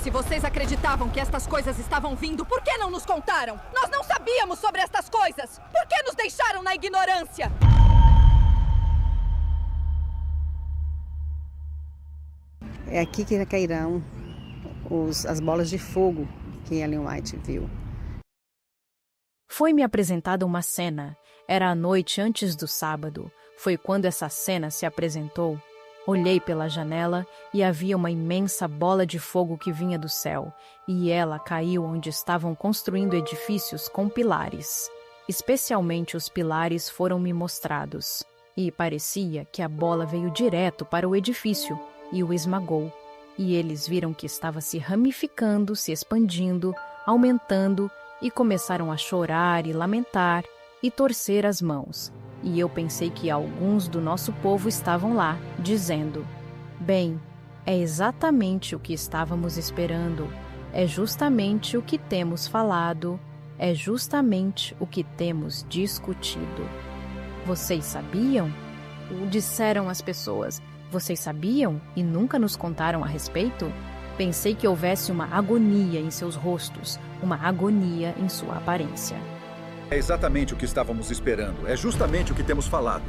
Se vocês acreditavam que estas coisas estavam vindo, por que não nos contaram? Nós não sabíamos sobre estas coisas! Por que nos deixaram na ignorância? É aqui que cairão as bolas de fogo que Ellen White viu. Foi-me apresentada uma cena. Era a noite antes do sábado. Foi quando essa cena se apresentou. Olhei pela janela e havia uma imensa bola de fogo que vinha do céu, e ela caiu onde estavam construindo edifícios com pilares. Especialmente os pilares foram-me mostrados, e parecia que a bola veio direto para o edifício e o esmagou. E eles viram que estava se ramificando, se expandindo, aumentando, e começaram a chorar e lamentar e torcer as mãos. E eu pensei que alguns do nosso povo estavam lá, dizendo: bem, é exatamente o que estávamos esperando, é justamente o que temos falado, é justamente o que temos discutido. Vocês sabiam? Disseram as pessoas. Vocês sabiam e nunca nos contaram a respeito? Pensei que houvesse uma agonia em seus rostos, uma agonia em sua aparência. É exatamente o que estávamos esperando. É justamente o que temos falado.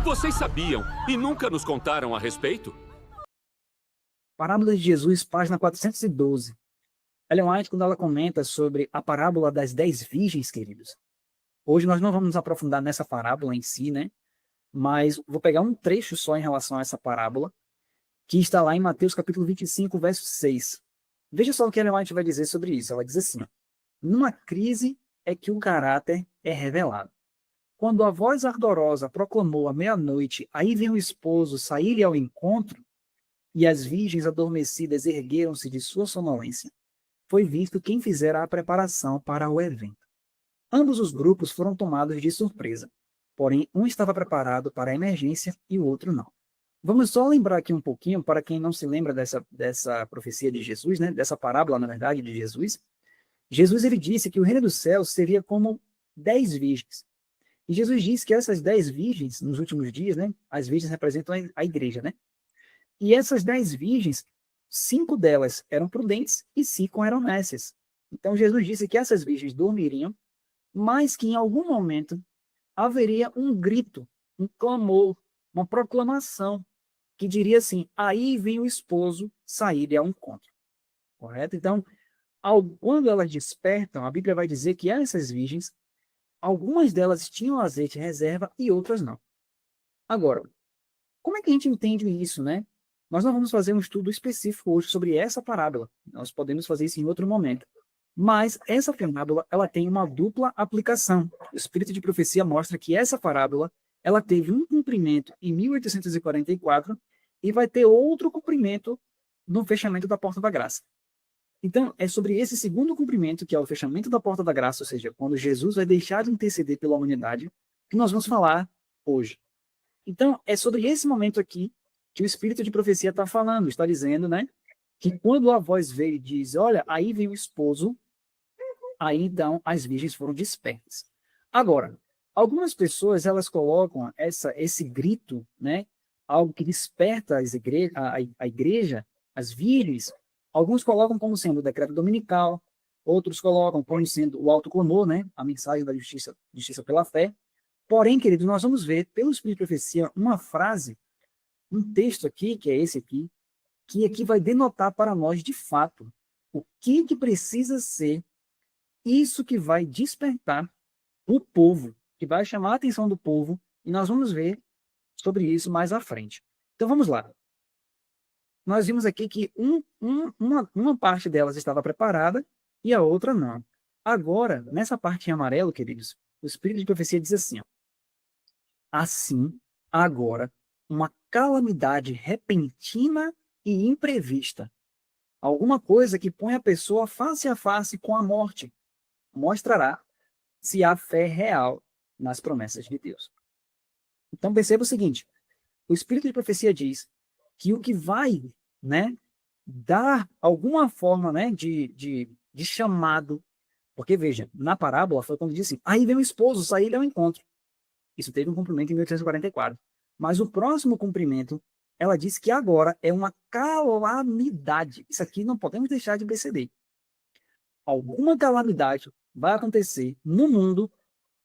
Vocês sabiam e nunca nos contaram a respeito? Parábola de Jesus, página 412. Ellen White, quando ela comenta sobre a parábola das 10 virgens, queridos. Hoje nós não vamos nos aprofundar nessa parábola em si, né? Mas vou pegar um trecho só em relação a essa parábola, que está lá em Mateus capítulo 25, verso 6. Veja só o que Ellen White vai dizer sobre isso. Ela diz assim: numa crise é que o caráter é revelado. Quando a voz ardorosa proclamou à meia-noite, aí vem o esposo sair-lhe ao encontro, e as virgens adormecidas ergueram-se de sua sonolência, foi visto quem fizera a preparação para o evento. Ambos os grupos foram tomados de surpresa, porém um estava preparado para a emergência e o outro não. Vamos só lembrar aqui um pouquinho, para quem não se lembra dessa profecia de Jesus, né? Dessa parábola, na verdade, de Jesus. Jesus ele disse que o reino dos céus seria como 10 virgens. E Jesus disse que essas 10 virgens, nos últimos dias, né, as virgens representam a igreja, né? E essas 10 virgens, 5 delas eram prudentes e 5 eram nécias. Então Jesus disse que essas virgens dormiriam, mas que em algum momento haveria um grito, um clamor, uma proclamação, que diria assim: aí vem o esposo sair ao encontro. Correto? Então, quando elas despertam, a Bíblia vai dizer que essas virgens, algumas delas tinham azeite em reserva e outras não. Agora, como é que a gente entende isso, né? Nós não vamos fazer um estudo específico hoje sobre essa parábola. Nós podemos fazer isso em outro momento. Mas essa parábola, ela tem uma dupla aplicação. O Espírito de Profecia mostra que essa parábola, ela teve um cumprimento em 1844 e vai ter outro cumprimento no fechamento da Porta da Graça. Então, é sobre esse segundo cumprimento, que é o fechamento da Porta da Graça, ou seja, quando Jesus vai deixar de interceder pela humanidade, que nós vamos falar hoje. Então, é sobre esse momento aqui que o Espírito de Profecia está falando, está dizendo, né, que quando a voz veio e diz: olha, aí vem o esposo, aí então as virgens foram despertas. Agora, algumas pessoas, elas colocam esse grito, né, algo que desperta a igreja, as virgens. Alguns colocam como sendo o decreto dominical, outros colocam como sendo o alto clamor, né, a mensagem da justiça pela fé. Porém, queridos, nós vamos ver, pelo Espírito de Profecia, uma frase, um texto aqui, que é esse aqui, que aqui vai denotar para nós, de fato, o que precisa ser isso que vai despertar o povo, que vai chamar a atenção do povo, e nós vamos ver sobre isso mais à frente. Então, vamos lá. Nós vimos aqui que uma parte delas estava preparada e a outra não. Agora, nessa parte em amarelo, queridos, o Espírito de Profecia diz assim: ó, assim, agora, uma calamidade repentina e imprevista, alguma coisa que põe a pessoa face a face com a morte, mostrará se há fé real nas promessas de Deus. Então, perceba o seguinte: o Espírito de Profecia diz que o que vai, né, dar alguma forma, né, de chamado, porque veja, na parábola foi quando disse: aí vem o esposo, sair ao encontro. Isso teve um cumprimento em 1844. Mas o próximo cumprimento ela diz que agora é uma calamidade. Isso aqui não podemos deixar de perceber. Alguma calamidade vai acontecer no mundo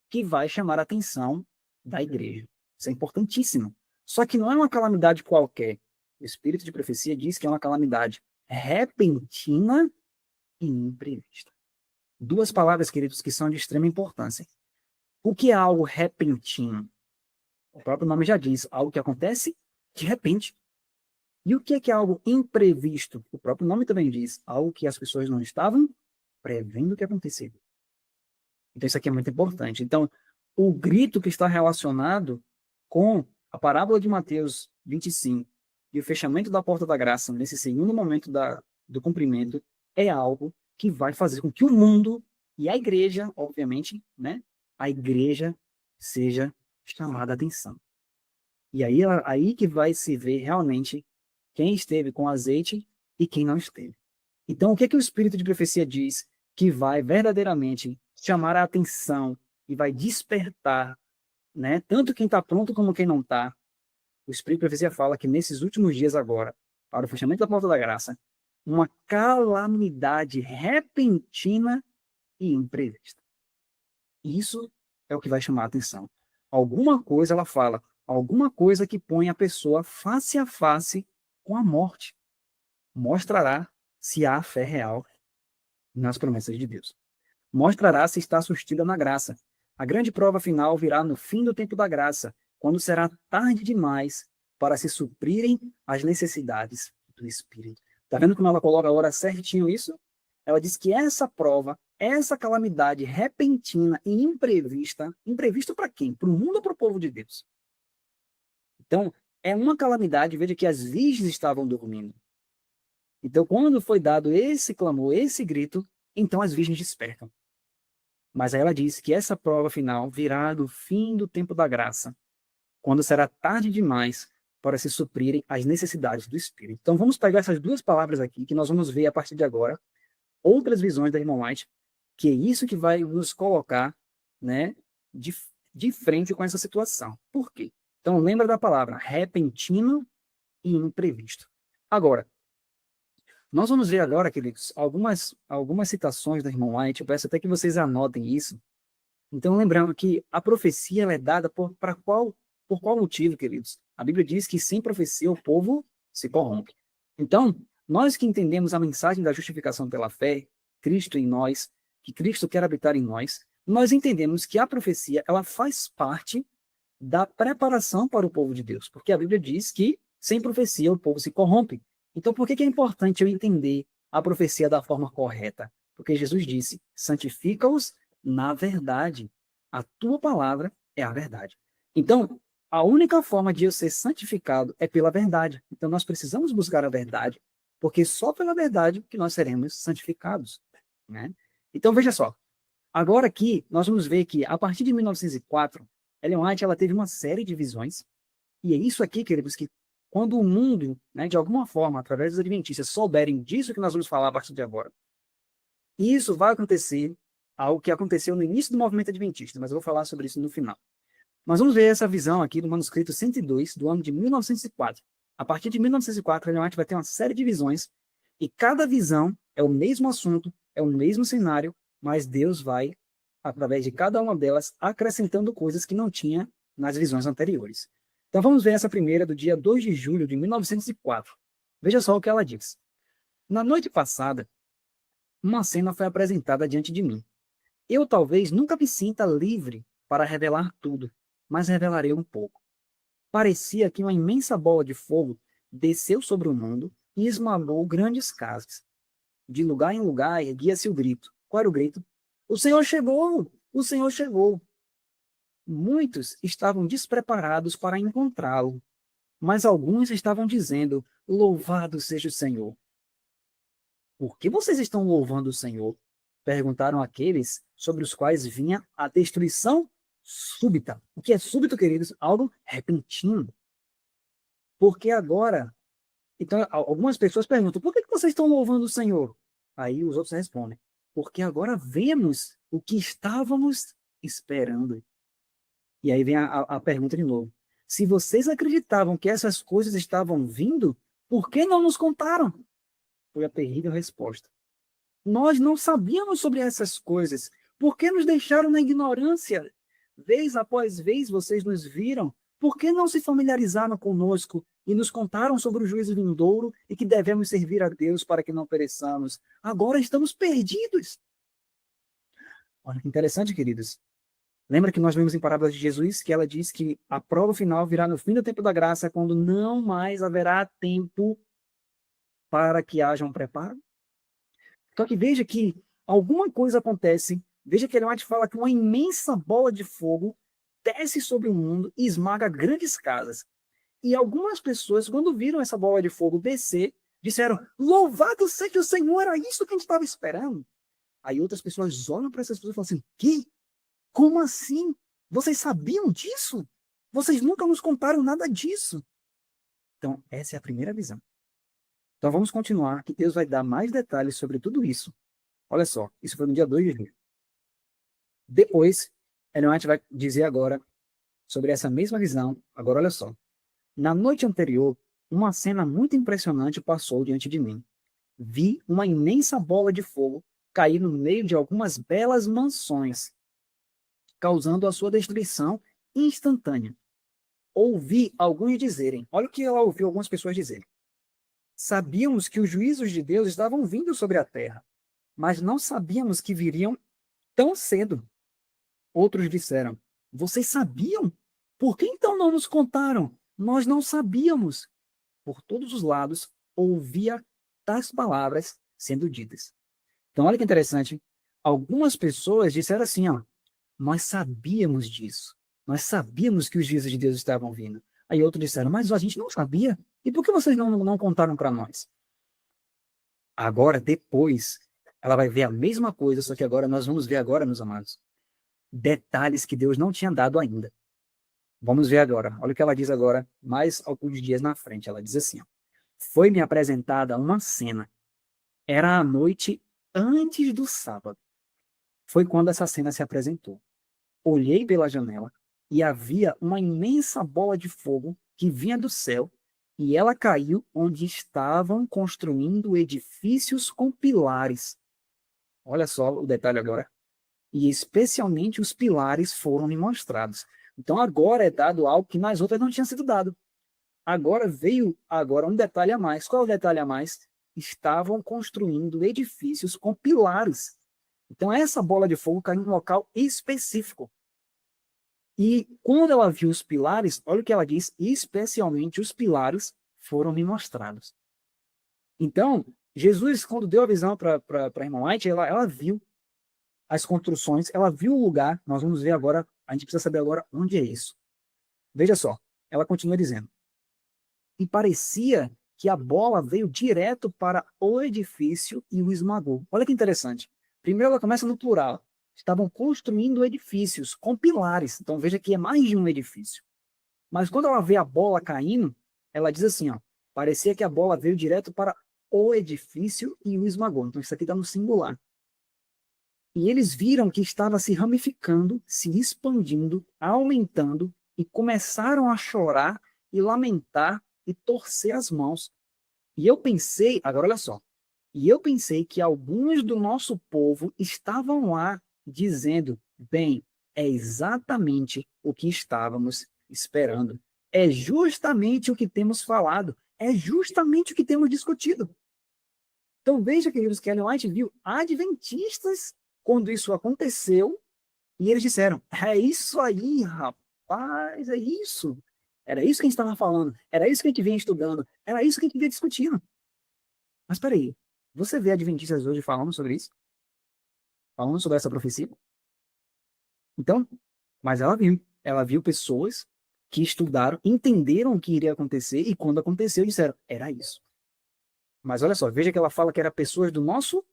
que vai chamar a atenção da igreja. Isso é importantíssimo. Só que não é uma calamidade qualquer. O espírito de profecia diz que é uma calamidade repentina e imprevista. Duas palavras, queridos, que são de extrema importância. O que é algo repentino? O próprio nome já diz, algo que acontece de repente. E o que é algo imprevisto? O próprio nome também diz, algo que as pessoas não estavam prevendo que aconteceria. Então isso aqui é muito importante. Então, o grito que está relacionado com a parábola de Mateus 25 e o fechamento da porta da graça, nesse segundo momento do cumprimento, é algo que vai fazer com que o mundo e a igreja, obviamente, né, a igreja seja chamada a atenção. E aí que vai se ver realmente quem esteve com azeite e quem não esteve. Então, o que é que o Espírito de Profecia diz que vai verdadeiramente chamar a atenção e vai despertar, né, tanto quem está pronto como quem não está? O Espírito de Profecia fala que nesses últimos dias agora, para o fechamento da porta da graça, uma calamidade repentina e imprevista. Isso é o que vai chamar a atenção. Alguma coisa, ela fala, alguma coisa que põe a pessoa face a face com a morte. Mostrará se há fé real nas promessas de Deus. Mostrará se está sustida na graça. A grande prova final virá no fim do tempo da graça, quando será tarde demais para se suprirem as necessidades do Espírito. Está vendo como ela coloca agora certinho isso? Ela diz que essa prova, essa calamidade repentina e imprevista, imprevisto para quem? Para o mundo ou para o povo de Deus? Então, é uma calamidade, veja que as virgens estavam dormindo. Então, quando foi dado esse clamor, esse grito, então as virgens despertam. Mas aí ela diz que essa prova final virá no fim do tempo da graça, quando será tarde demais para se suprirem as necessidades do Espírito. Então, vamos pegar essas duas palavras aqui, que nós vamos ver a partir de agora, outras visões da irmã White, que é isso que vai nos colocar, né, de frente com essa situação. Por quê? Então, lembra da palavra repentino e imprevisto. Agora, nós vamos ver agora, queridos, algumas citações da irmã White. Eu peço até que vocês anotem isso. Então, lembrando que a profecia ela é dada por qual motivo, queridos? A Bíblia diz que sem profecia o povo se corrompe. Então, nós que entendemos a mensagem da justificação pela fé, Cristo em nós, que Cristo quer habitar em nós, nós entendemos que a profecia ela faz parte da preparação para o povo de Deus, porque a Bíblia diz que sem profecia o povo se corrompe. Então, por que é importante eu entender a profecia da forma correta? Porque Jesus disse, santifica-os na verdade. A tua palavra é a verdade. Então, a única forma de eu ser santificado é pela verdade. Então, nós precisamos buscar a verdade, porque só pela verdade que nós seremos santificados, né? Então, veja só. Agora aqui, nós vamos ver que, a partir de 1904, Ellen White ela teve uma série de visões, e é isso aqui, queridos, que quando o mundo, né, de alguma forma, através dos adventistas, souberem disso que nós vamos falar a partir de agora, isso vai acontecer, algo que aconteceu no início do movimento adventista, mas eu vou falar sobre isso no final. Nós vamos ver essa visão aqui do manuscrito 102, do ano de 1904. A partir de 1904, Ellen White vai ter uma série de visões, e cada visão é o mesmo assunto, é o mesmo cenário, mas Deus vai, através de cada uma delas, acrescentando coisas que não tinha nas visões anteriores. Então vamos ver essa primeira do dia 2 de julho de 1904. Veja só o que ela diz. Na noite passada, uma cena foi apresentada diante de mim. Eu talvez nunca me sinta livre para revelar tudo, mas revelarei um pouco. Parecia que uma imensa bola de fogo desceu sobre o mundo e esmagou grandes casas. De lugar em lugar erguia-se o grito. Qual era o grito? O Senhor chegou! O Senhor chegou! Muitos estavam despreparados para encontrá-lo, mas alguns estavam dizendo, louvado seja o Senhor. Por que vocês estão louvando o Senhor? Perguntaram aqueles sobre os quais vinha a destruição súbita. O que é súbito, queridos? Algo repentino. Porque agora... Então, algumas pessoas perguntam, por que vocês estão louvando o Senhor? Aí os outros respondem, porque agora vemos o que estávamos esperando. E aí vem a pergunta de novo. Se vocês acreditavam que essas coisas estavam vindo, por que não nos contaram? Foi a terrível resposta. Nós não sabíamos sobre essas coisas. Por que nos deixaram na ignorância? Vez após vez vocês nos viram. Por que não se familiarizaram conosco e nos contaram sobre o juízo vindouro e que devemos servir a Deus para que não pereçamos? Agora estamos perdidos. Olha que interessante, queridos. Lembra que nós vimos em Parábolas de Jesus que ela diz que a prova final virá no fim do tempo da graça, quando não mais haverá tempo para que haja um preparo? Só que veja que alguma coisa acontece. Veja que Ellen White fala que uma imensa bola de fogo desce sobre o mundo e esmaga grandes casas. E algumas pessoas, quando viram essa bola de fogo descer, disseram: louvado seja o Senhor, era isso que a gente estava esperando. Aí outras pessoas olham para essas pessoas e falam assim: que? Como assim? Vocês sabiam disso? Vocês nunca nos contaram nada disso. Então, essa é a primeira visão. Então, vamos continuar, que Deus vai dar mais detalhes sobre tudo isso. Olha só, isso foi no dia 2 de julho. Depois, Ellen White vai dizer agora sobre essa mesma visão. Agora, olha só. Na noite anterior, uma cena muito impressionante passou diante de mim. Vi uma imensa bola de fogo cair no meio de algumas belas mansões, causando a sua destruição instantânea. Ouvi alguns dizerem, olha o que ela ouviu algumas pessoas dizerem. Sabíamos que os juízos de Deus estavam vindo sobre a terra, mas não sabíamos que viriam tão cedo. Outros disseram, vocês sabiam? Por que então não nos contaram? Nós não sabíamos. Por todos os lados, ouvia tais palavras sendo ditas. Então, olha que interessante. Algumas pessoas disseram assim, ó, nós sabíamos disso. Nós sabíamos que os juízos de Deus estavam vindo. Aí outros disseram, mas a gente não sabia. E por que vocês não contaram para nós? Agora, depois, ela vai ver a mesma coisa, só que agora nós vamos ver agora, meus amados, detalhes que Deus não tinha dado ainda. Vamos ver agora. Olha o que ela diz agora, mais alguns dias na frente. Ela diz assim, ó, foi-me apresentada uma cena. Era a noite antes do sábado. Foi quando essa cena se apresentou. Olhei pela janela e havia uma imensa bola de fogo que vinha do céu e ela caiu onde estavam construindo edifícios com pilares. Olha só o detalhe agora. E especialmente os pilares foram me mostrados. Então agora é dado algo que nas outras não tinha sido dado. Agora veio um detalhe a mais. Qual é o detalhe a mais? Estavam construindo edifícios com pilares. Então essa bola de fogo caiu em um local específico. E quando ela viu os pilares, olha o que ela diz, especialmente os pilares foram me mostrados. Então, Jesus, quando deu a visão para a irmã White, ela viu as construções, ela viu o lugar, nós vamos ver agora, a gente precisa saber agora onde é isso. Veja só, ela continua dizendo, e parecia que a bola veio direto para o edifício e o esmagou. Olha que interessante. Primeiro ela começa no plural. Estavam construindo edifícios com pilares. Então veja que é mais de um edifício. Mas quando ela vê a bola caindo, ela diz assim, ó, parecia que a bola veio direto para o edifício e o esmagou. Então isso aqui está no singular. E eles viram que estava se ramificando, se expandindo, aumentando, e começaram a chorar e lamentar e torcer as mãos. E eu pensei, agora olha só, e eu pensei que alguns do nosso povo estavam lá dizendo, bem, é exatamente o que estávamos esperando. É justamente o que temos falado. É justamente o que temos discutido. Então veja, queridos, que Ellen White viu adventistas quando isso aconteceu e eles disseram, é isso aí, rapaz, é isso. Era isso que a gente estava falando. Era isso que a gente vinha estudando. Era isso que a gente vinha discutindo. Mas peraí, você vê adventistas hoje falando sobre isso? Falando sobre essa profecia? Então, mas ela viu pessoas que estudaram, entenderam o que iria acontecer e quando aconteceu disseram, era isso. Mas olha só, veja que ela fala que era pessoas do nosso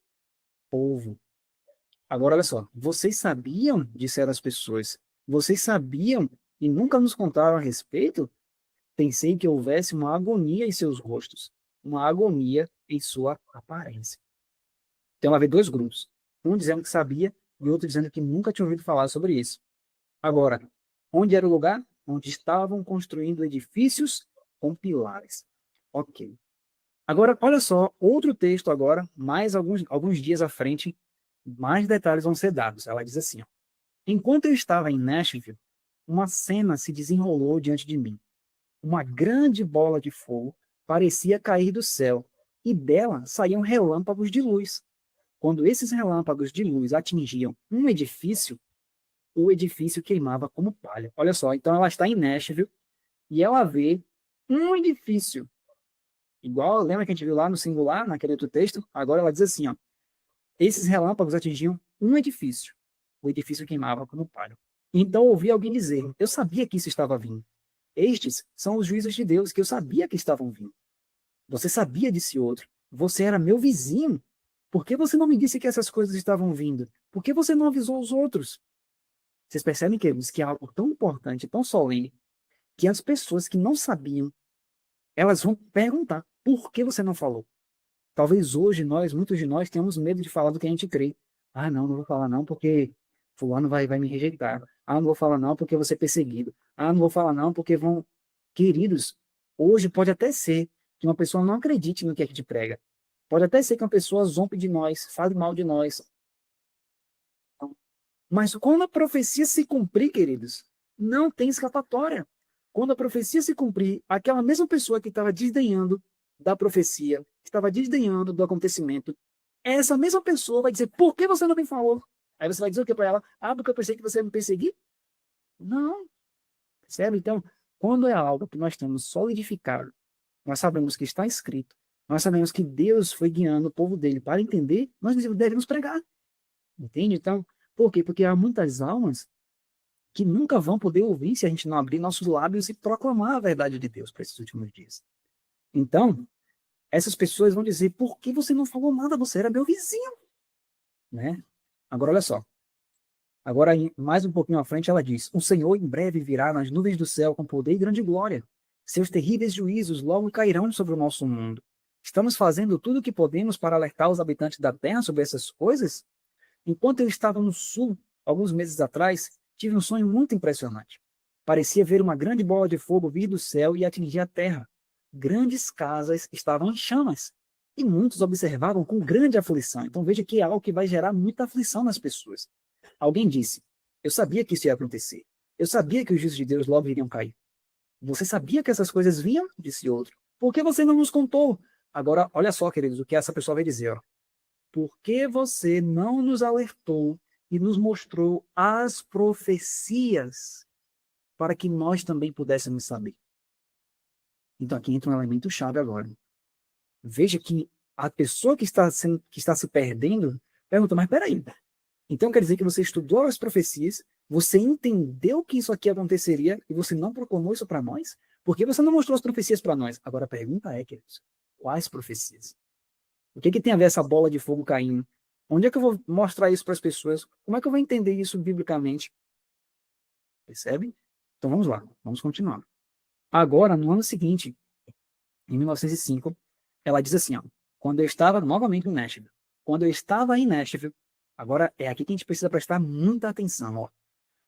povo. Agora olha só, vocês sabiam, disseram as pessoas, vocês sabiam e nunca nos contaram a respeito? Pensei que houvesse uma agonia em seus rostos, uma agonia em sua aparência. Então ela vê dois grupos. Um dizendo que sabia e outro dizendo que nunca tinha ouvido falar sobre isso. Agora, onde era o lugar? onde estavam construindo edifícios com pilares. Ok. Agora, olha só, outro texto agora, mais alguns dias à frente, mais detalhes vão ser dados. Ela diz assim, ó, enquanto eu estava em Nashville, uma cena se desenrolou diante de mim. Uma grande bola de fogo parecia cair do céu, e dela saíam relâmpagos de luz. Quando esses relâmpagos de luz atingiam um edifício, o edifício queimava como palha. Olha só, então ela está em Nashville, e ela vê um edifício. Igual, lembra que a gente viu lá no singular, naquele outro texto? Agora ela diz assim, ó, esses relâmpagos atingiam um edifício. O edifício queimava como palha. Então ouvi alguém dizer, eu sabia que isso estava vindo. Estes são os juízos de Deus que eu sabia que estavam vindo. Você sabia, disse outro. Você era meu vizinho. Por que você não me disse que essas coisas estavam vindo? Por que você não avisou os outros? Vocês percebem, queridos, que é algo tão importante, tão solene, que as pessoas que não sabiam, elas vão perguntar, por que você não falou? Talvez hoje muitos de nós, tenhamos medo de falar do que a gente crê. Ah, não vou falar não, porque fulano vai me rejeitar. Ah, não vou falar não, porque eu vou ser perseguido. Ah, não vou falar não, porque vão... Queridos, hoje pode até ser que uma pessoa não acredite no que a gente prega. Pode até ser que uma pessoa zombe de nós, fale mal de nós. Mas quando a profecia se cumprir, queridos, não tem escapatória. Quando a profecia se cumprir, aquela mesma pessoa que estava desdenhando da profecia, que estava desdenhando do acontecimento, essa mesma pessoa vai dizer, por que você não me falou? Aí você vai dizer o que para ela? Ah, porque eu pensei que você ia me perseguir? Não. Percebe? Então, quando é algo que nós temos solidificado, nós sabemos que está escrito, nós sabemos que Deus foi guiando o povo dele para entender, nós devemos pregar. Entende? Então, por quê? Porque há muitas almas que nunca vão poder ouvir se a gente não abrir nossos lábios e proclamar a verdade de Deus para esses últimos dias. Então, essas pessoas vão dizer, por que você não falou nada? Você era meu vizinho. Né? Agora, olha só. Agora, mais um pouquinho à frente, ela diz, o Senhor em breve virá nas nuvens do céu com poder e grande glória. Seus terríveis juízos logo cairão sobre o nosso mundo. Estamos fazendo tudo o que podemos para alertar os habitantes da terra sobre essas coisas? Enquanto eu estava no sul, alguns meses atrás, tive um sonho muito impressionante. Parecia ver uma grande bola de fogo vir do céu e atingir a terra. Grandes casas estavam em chamas. E muitos observavam com grande aflição. Então veja que é algo que vai gerar muita aflição nas pessoas. Alguém disse, eu sabia que isso ia acontecer. Eu sabia que os juízos de Deus logo iriam cair. Você sabia que essas coisas vinham? Disse outro. Por que você não nos contou? Agora, olha só, queridos, o que essa pessoa vai dizer. Ó. Por que você não nos alertou e nos mostrou as profecias para que nós também pudéssemos saber? Então aqui entra um elemento chave agora. Veja que a pessoa que está se perdendo pergunta, mas peraí, então quer dizer que você estudou as profecias, você entendeu que isso aqui aconteceria e você não proclamou isso para nós? Por que você não mostrou as profecias para nós? Agora a pergunta é, queridos, quais profecias? O que tem a ver essa bola de fogo caindo? Onde é que eu vou mostrar isso para as pessoas? Como é que eu vou entender isso biblicamente? Percebe? Então vamos lá, vamos continuar. Agora, no ano seguinte, em 1905, ela diz assim, ó, quando eu estava novamente em Nashville, quando eu estava em Nashville, agora é aqui que a gente precisa prestar muita atenção, ó.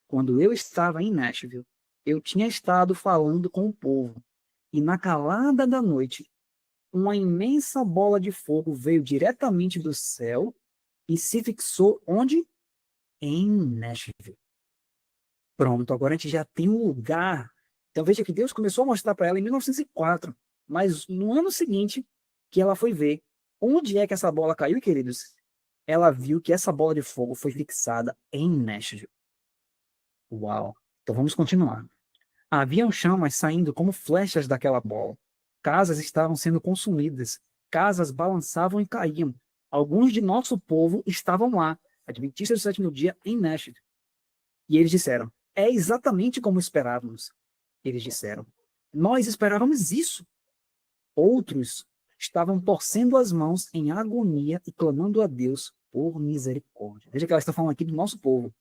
Quando eu estava em Nashville, eu tinha estado falando com o povo, e na calada da noite, uma imensa bola de fogo veio diretamente do céu e se fixou onde? Em Nashville. Pronto, agora a gente já tem um lugar. Então veja que Deus começou a mostrar para ela em 1904, mas no ano seguinte que ela foi ver onde é que essa bola caiu, queridos, ela viu que essa bola de fogo foi fixada em Nashville. Uau! Então vamos continuar. Haviam chamas saindo como flechas daquela bola. Casas estavam sendo consumidas. Casas balançavam e caíam. Alguns de nosso povo estavam lá, adventistas do sétimo dia, em Nashville. E eles disseram, é exatamente como esperávamos. Eles disseram, nós esperávamos isso. Outros estavam torcendo as mãos em agonia e clamando a Deus por misericórdia. Veja que ela está falando aqui do nosso povo.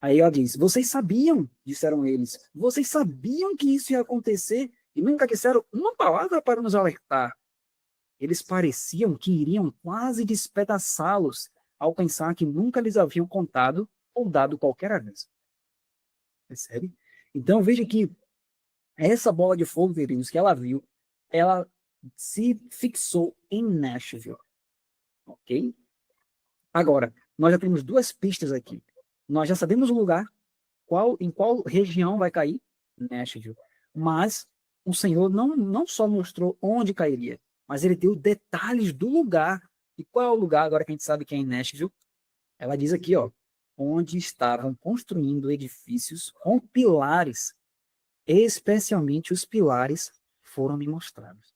Aí ela diz, vocês sabiam, disseram eles, vocês sabiam que isso ia acontecer e nunca disseram uma palavra para nos alertar. Eles pareciam que iriam quase despedaçá-los ao pensar que nunca lhes haviam contado ou dado qualquer aviso. Percebe? Então, veja que essa bola de fogo, queridos, que ela viu, ela se fixou em Nashville. Ok? Agora, nós já temos duas pistas aqui. Nós já sabemos o lugar, em qual região vai cair Nashville. Mas o Senhor não só mostrou onde cairia, mas ele deu detalhes do lugar. E qual é o lugar, agora que a gente sabe que é em Nashville? Ela diz aqui, ó, onde estavam construindo edifícios com pilares. Especialmente os pilares foram me mostrados.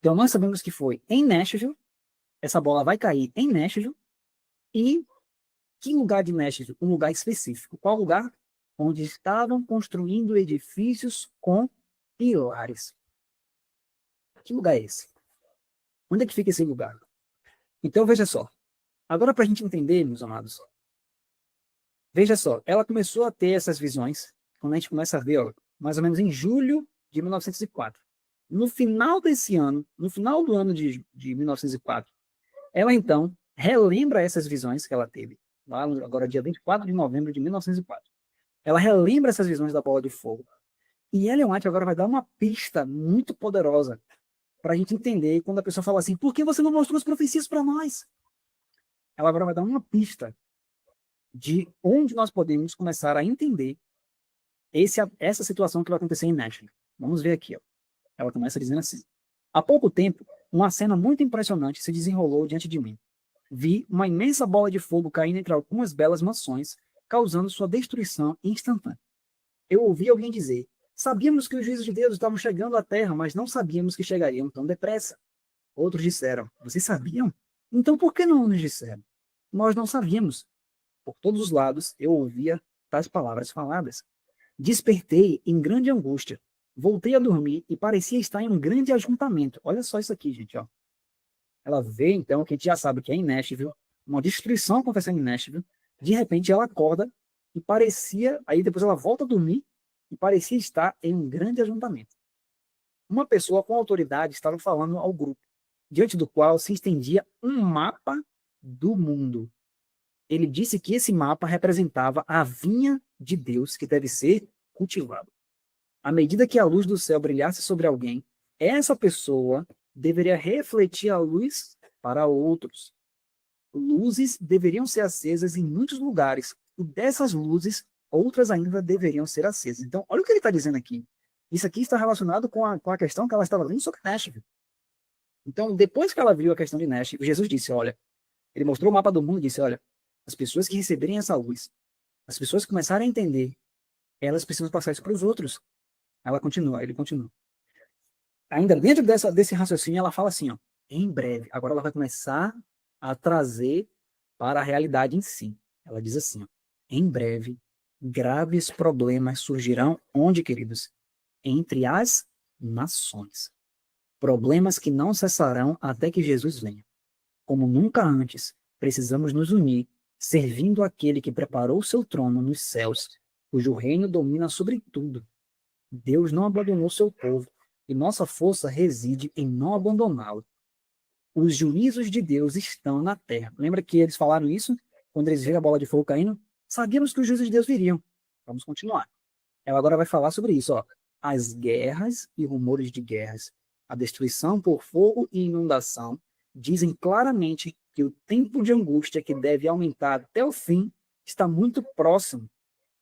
Então nós sabemos que foi em Nashville, essa bola vai cair em Nashville, e que lugar de Nashville? Um lugar específico. Qual lugar? Onde estavam construindo edifícios com pilares. Que lugar é esse? Onde é que fica esse lugar? Então veja só. Agora para a gente entender, meus amados, veja só, ela começou a ter essas visões, quando a gente começa a ver, ó, mais ou menos em julho de 1904. No final desse ano, no final do ano de 1904, ela então relembra essas visões que ela teve, lá agora dia 24 de novembro de 1904. Ela relembra essas visões da bola de fogo. E Ellen White agora vai dar uma pista muito poderosa para a gente entender quando a pessoa fala assim, por que você não mostrou as profecias para nós? Ela agora vai dar uma pista de onde nós podemos começar a entender essa situação que vai acontecer em Nashville. Vamos ver aqui. Ó. Ela começa dizendo assim, há pouco tempo, uma cena muito impressionante se desenrolou diante de mim. Vi uma imensa bola de fogo caindo entre algumas belas mansões, causando sua destruição instantânea. Eu ouvi alguém dizer, sabíamos que os juízos de Deus estavam chegando à terra, mas não sabíamos que chegariam tão depressa. Outros disseram, vocês sabiam? Então por que não nos disseram? Nós não sabíamos. Por todos os lados eu ouvia tais palavras faladas. Despertei em grande angústia. Voltei a dormir e parecia estar em um grande ajuntamento. Olha só isso aqui, gente. Ó. Ela vê, então, que a gente já sabe que é em Nashville, uma destruição acontecendo em Nashville. De repente ela acorda e parecia, aí depois ela volta a dormir e parecia estar em um grande ajuntamento. Uma pessoa com autoridade estava falando ao grupo, diante do qual se estendia um mapa do mundo. Ele disse que esse mapa representava a vinha de Deus que deve ser cultivada. À medida que a luz do céu brilhasse sobre alguém, essa pessoa deveria refletir a luz para outros. Luzes deveriam ser acesas em muitos lugares, e dessas luzes, outras ainda deveriam ser acesas. Então, olha o que ele está dizendo aqui. Isso aqui está relacionado com a questão que ela estava lendo sobre Nashville. Então, depois que ela viu a questão de Nashville, Jesus disse, olha, ele mostrou o mapa do mundo e disse, olha, as pessoas que receberem essa luz, as pessoas que começarem a entender, elas precisam passar isso para os outros. Ele continua. Ainda dentro desse raciocínio, ela fala assim, ó, em breve, agora ela vai começar a trazer para a realidade em si. Ela diz assim, ó, em breve, graves problemas surgirão onde, queridos? Entre as nações. Problemas que não cessarão até que Jesus venha. Como nunca antes, precisamos nos unir, servindo aquele que preparou o seu trono nos céus, cujo reino domina sobre tudo. Deus não abandonou seu povo, e nossa força reside em não abandoná-lo. Os juízos de Deus estão na terra. Lembra que eles falaram isso? Quando eles viram a bola de fogo caindo? Sabíamos que os juízos de Deus viriam. Vamos continuar. Ela agora vai falar sobre isso. Ó. As guerras e rumores de guerras, a destruição por fogo e inundação, dizem claramente que o tempo de angústia que deve aumentar até o fim está muito próximo.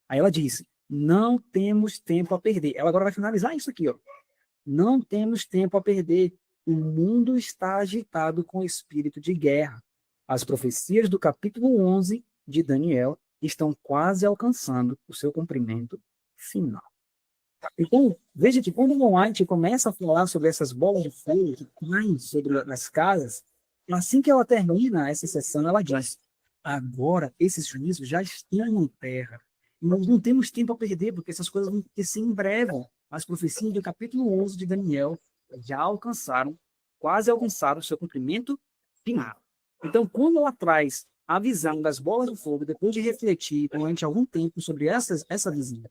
Aí ela diz, não temos tempo a perder. Ela agora vai finalizar isso aqui. Ó. Não temos tempo a perder. O mundo está agitado com o espírito de guerra. As profecias do capítulo 11 de Daniel estão quase alcançando o seu cumprimento final. Então, veja que quando o White começa a falar sobre essas bolas de fogo que caem sobre as casas, assim que ela termina essa sessão, ela diz, agora esses juízos já estão na terra. E nós não temos tempo a perder, porque essas coisas vão acontecer em breve. As profecias do capítulo 11 de Daniel já quase alcançaram o seu cumprimento final. Então, quando ela traz a visão das bolas de fogo, depois de refletir durante algum tempo sobre essa visão,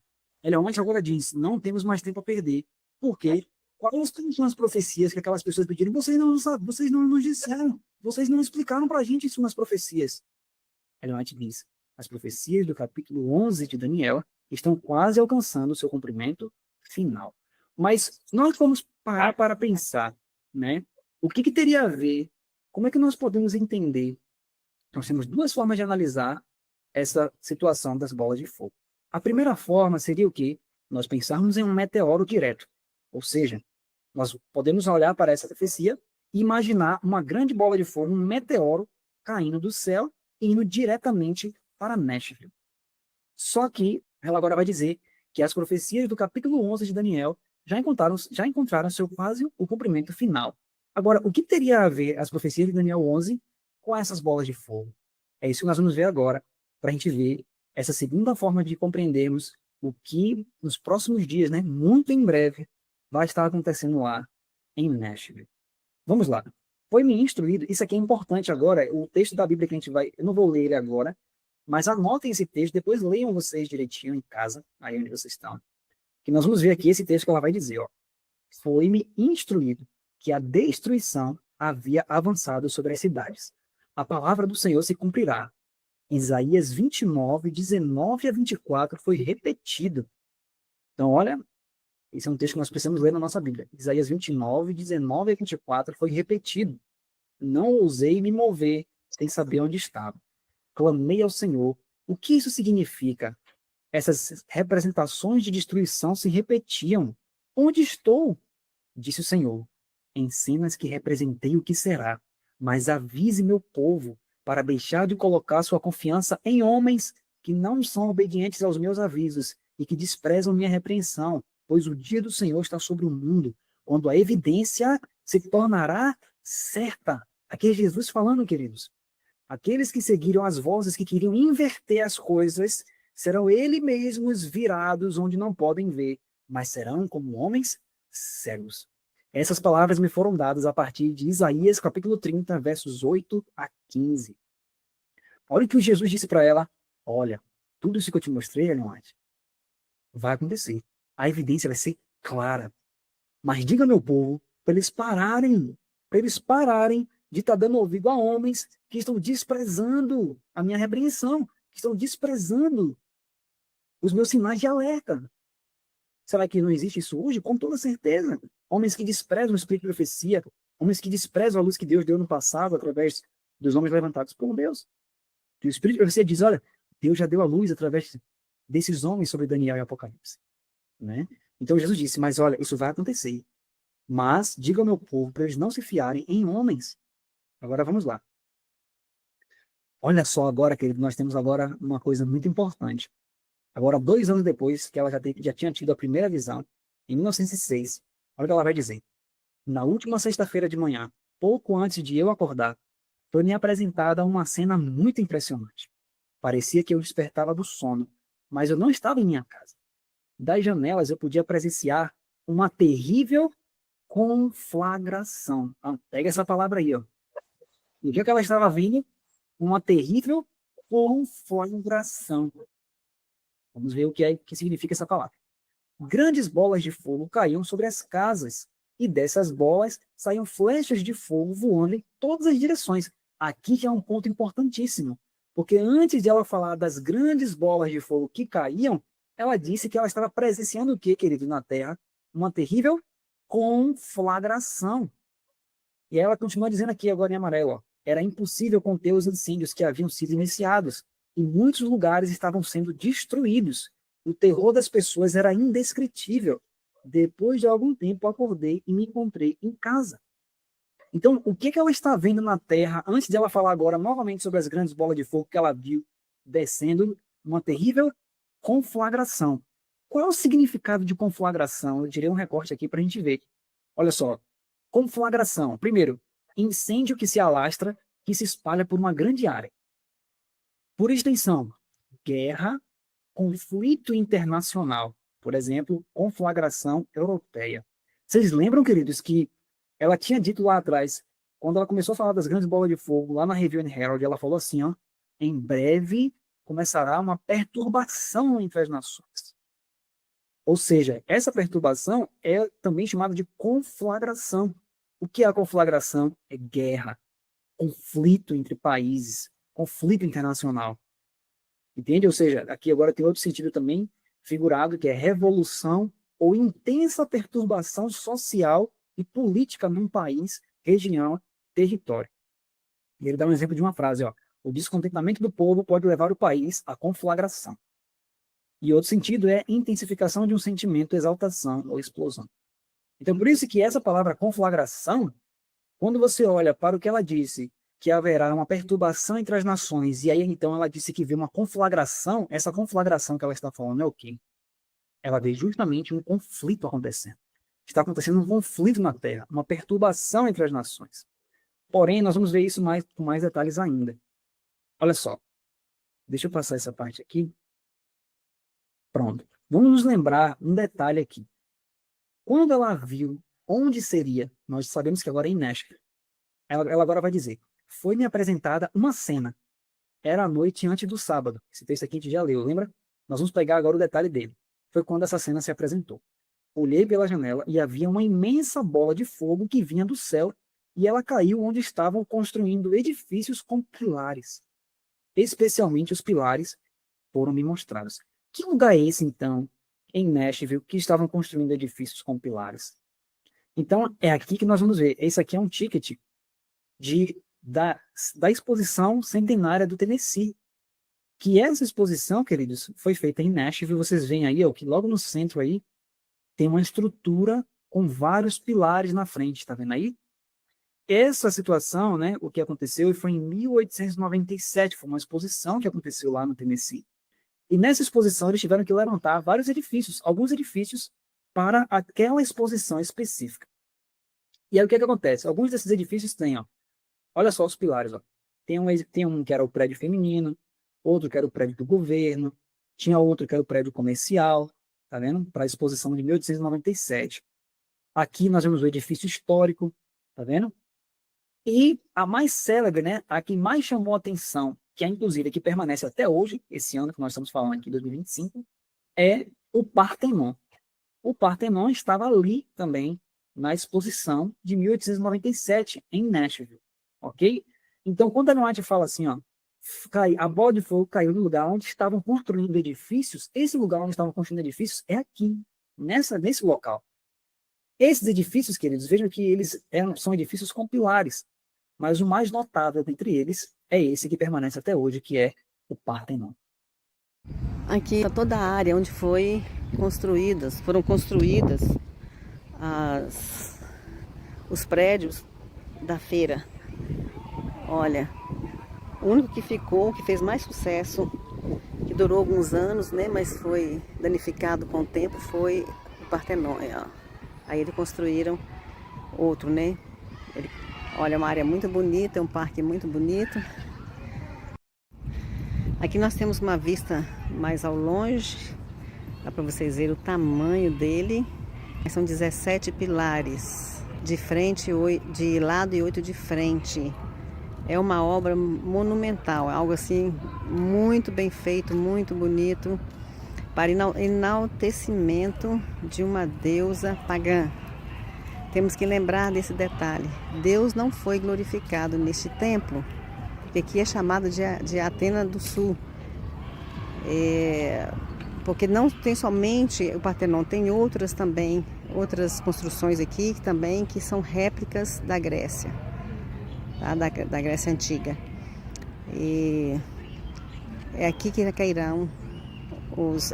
ela agora diz, não temos mais tempo a perder, porque quais são as profecias que aquelas pessoas pediram? Vocês não sabem, vocês não nos disseram, vocês não explicaram para a gente isso nas profecias. Ela diz, as profecias do capítulo 11 de Daniel estão quase alcançando o seu cumprimento final. Mas nós vamos parar para pensar, né? O que teria a ver, como é que nós podemos entender? Nós temos duas formas de analisar essa situação das bolas de fogo. A primeira forma seria o quê? Nós pensarmos em um meteoro direto. Ou seja, nós podemos olhar para essa profecia e imaginar uma grande bola de fogo, um meteoro caindo do céu e indo diretamente para Nashville. Só que ela agora vai dizer que as profecias do capítulo 11 de Daniel já encontraram seu quase o cumprimento final. Agora, o que teria a ver as profecias de Daniel 11 com essas bolas de fogo? É isso que nós vamos ver agora, para a gente ver essa segunda forma de compreendermos o que nos próximos dias, né, muito em breve, vai estar acontecendo lá em Nashville. Vamos lá. Foi-me instruído, isso aqui é importante agora, o texto da Bíblia que a gente vai, eu não vou ler ele agora, mas anotem esse texto, depois leiam vocês direitinho em casa, aí onde vocês estão, que nós vamos ver aqui esse texto que ela vai dizer, ó. Foi-me instruído que a destruição havia avançado sobre as cidades. A palavra do Senhor se cumprirá. Isaías 29, 19 a 24 foi repetido. Então, olha, esse é um texto que nós precisamos ler na nossa Bíblia. Isaías 29, 19 a 24 foi repetido. Não ousei me mover sem saber onde estava. Clamei ao Senhor. O que isso significa? Essas representações de destruição se repetiam. Onde estou? Disse o Senhor. Em cenas que representei o que será, mas avise meu povo para deixar de colocar sua confiança em homens que não são obedientes aos meus avisos e que desprezam minha repreensão, pois o dia do Senhor está sobre o mundo, quando a evidência se tornará certa. Aqui é Jesus falando, queridos. Aqueles que seguiram as vozes que queriam inverter as coisas serão eles mesmos virados onde não podem ver, mas serão como homens cegos. Essas palavras me foram dadas a partir de Isaías, capítulo 30, versos 8 a 15. Olha o que Jesus disse para ela. Olha, tudo isso que eu te mostrei, Ellen White, vai acontecer. A evidência vai ser clara. Mas diga ao meu povo para eles pararem de estar dando ouvido a homens que estão desprezando a minha repreensão, que estão desprezando os meus sinais de alerta. Será que não existe isso hoje? Com toda certeza. Homens que desprezam o espírito de profecia, homens que desprezam a luz que Deus deu no passado através dos homens levantados por Deus. E o espírito de profecia diz, olha, Deus já deu a luz através desses homens sobre Daniel e Apocalipse. Né? Então Jesus disse, mas olha, isso vai acontecer. Mas diga ao meu povo para eles não se fiarem em homens. Agora vamos lá. Olha só agora, querido, nós temos agora uma coisa muito importante. Agora, 2 anos depois que ela já tinha tido a primeira visão, em 1906, olha o que ela vai dizer. Na última sexta-feira de manhã, pouco antes de eu acordar, foi-me apresentada uma cena muito impressionante. Parecia que eu despertava do sono, mas eu não estava em minha casa. Das janelas eu podia presenciar uma terrível conflagração. Ah, pega essa palavra aí, ó. No dia que ela estava vendo, uma terrível conflagração. Vamos ver o que significa essa palavra. Grandes bolas de fogo caíam sobre as casas, e dessas bolas saíam flechas de fogo voando em todas as direções. Aqui já é um ponto importantíssimo, porque antes de ela falar das grandes bolas de fogo que caíam, ela disse que ela estava presenciando o que, querido, na Terra? Uma terrível conflagração. E ela continua dizendo aqui agora em amarelo, ó, era impossível conter os incêndios que haviam sido iniciados, e muitos lugares estavam sendo destruídos. O terror das pessoas era indescritível. Depois de algum tempo, acordei e me encontrei em casa. Então, o que ela está vendo na Terra, antes de ela falar agora novamente sobre as grandes bolas de fogo que ela viu descendo, uma terrível conflagração. Qual é o significado de conflagração? Eu tirei um recorte aqui para a gente ver. Olha só. Conflagração. Primeiro, incêndio que se alastra, que se espalha por uma grande área. Por extensão, guerra, conflito internacional. Por exemplo, conflagração europeia. Vocês lembram, queridos, que ela tinha dito lá atrás, quando ela começou a falar das grandes bolas de fogo, lá na Review and Herald, ela falou assim, ó, em breve começará uma perturbação entre as nações. Ou seja, essa perturbação é também chamada de conflagração. O que é a conflagração? É guerra, conflito entre países, conflito internacional. Entende? Ou seja, aqui agora tem outro sentido também figurado que é revolução ou intensa perturbação social e política num país, região, território. E ele dá um exemplo de uma frase, ó: o descontentamento do povo pode levar o país à conflagração. E outro sentido é intensificação de um sentimento, exaltação ou explosão. Então, por isso que essa palavra conflagração, quando você olha para o que ela disse, que haverá uma perturbação entre as nações, e aí então ela disse que vê uma conflagração, essa conflagração que ela está falando é o quê? Ela vê justamente um conflito acontecendo. Está acontecendo um conflito na Terra, uma perturbação entre as nações. Porém, nós vamos ver isso com mais detalhes ainda. Olha só, deixa eu passar essa parte aqui. Pronto. Vamos nos lembrar um detalhe aqui. Quando ela viu onde seria, nós sabemos que agora é em Nashville. Ela agora vai dizer: foi-me apresentada uma cena. Era a noite antes do sábado. Esse texto aqui a gente já leu, lembra? Nós vamos pegar agora o detalhe dele. Foi quando essa cena se apresentou. Olhei pela janela e havia uma imensa bola de fogo que vinha do céu, e ela caiu onde estavam construindo edifícios com pilares. Especialmente os pilares foram me mostrados. Que lugar é esse, então, em Nashville, que estavam construindo edifícios com pilares? Então, é aqui que nós vamos ver. Esse aqui é um ticket da exposição centenária do Tennessee. Que essa exposição, queridos, foi feita em Nashville. Vocês veem aí, ó, que logo no centro aí tem uma estrutura com vários pilares na frente, tá vendo aí? Essa situação, né, o que aconteceu foi em 1897, foi uma exposição que aconteceu lá no Tennessee. E nessa exposição eles tiveram que levantar vários edifícios, alguns edifícios para aquela exposição específica. E aí o que acontece? Alguns desses edifícios têm, ó, olha só os pilares, ó. Tem um que era o prédio feminino, outro que era o prédio do governo, tinha outro que era o prédio comercial, tá vendo? Para a exposição de 1897. Aqui nós vemos o edifício histórico, tá vendo? E a mais célebre, né, a que mais chamou a atenção, que é inclusive a que permanece até hoje, esse ano que nós estamos falando aqui, 2025, é o Partenon. O Partenon estava ali também na exposição de 1897 em Nashville, ok? Então, quando a Ellen White fala assim, ó, a bola de fogo caiu no lugar onde estavam construindo edifícios, esse lugar onde estavam construindo edifícios é aqui, nesse local. Esses edifícios, queridos, vejam que eles são edifícios com pilares, mas o mais notável dentre eles é esse que permanece até hoje, que é o Partenon. Aqui está toda a área onde foram construídas os prédios da feira. Olha, o único que ficou, que fez mais sucesso, que durou alguns anos, né, mas foi danificado com o tempo, foi o Partenon. Ó. Aí eles construíram outro, né? Olha, é uma área muito bonita, é um parque muito bonito. Aqui nós temos uma vista mais ao longe, dá para vocês verem o tamanho dele. São 17 pilares, de frente, de lado e 8 de frente. É uma obra monumental, é algo assim muito bem feito, muito bonito, para enaltecimento de uma deusa pagã. Temos que lembrar desse detalhe. Deus não foi glorificado neste templo, porque aqui é chamado de Atena do Sul. Porque não tem somente o Partenon, tem outras também, outras construções aqui também que são réplicas da Grécia, tá? da Grécia Antiga. E é aqui que cairão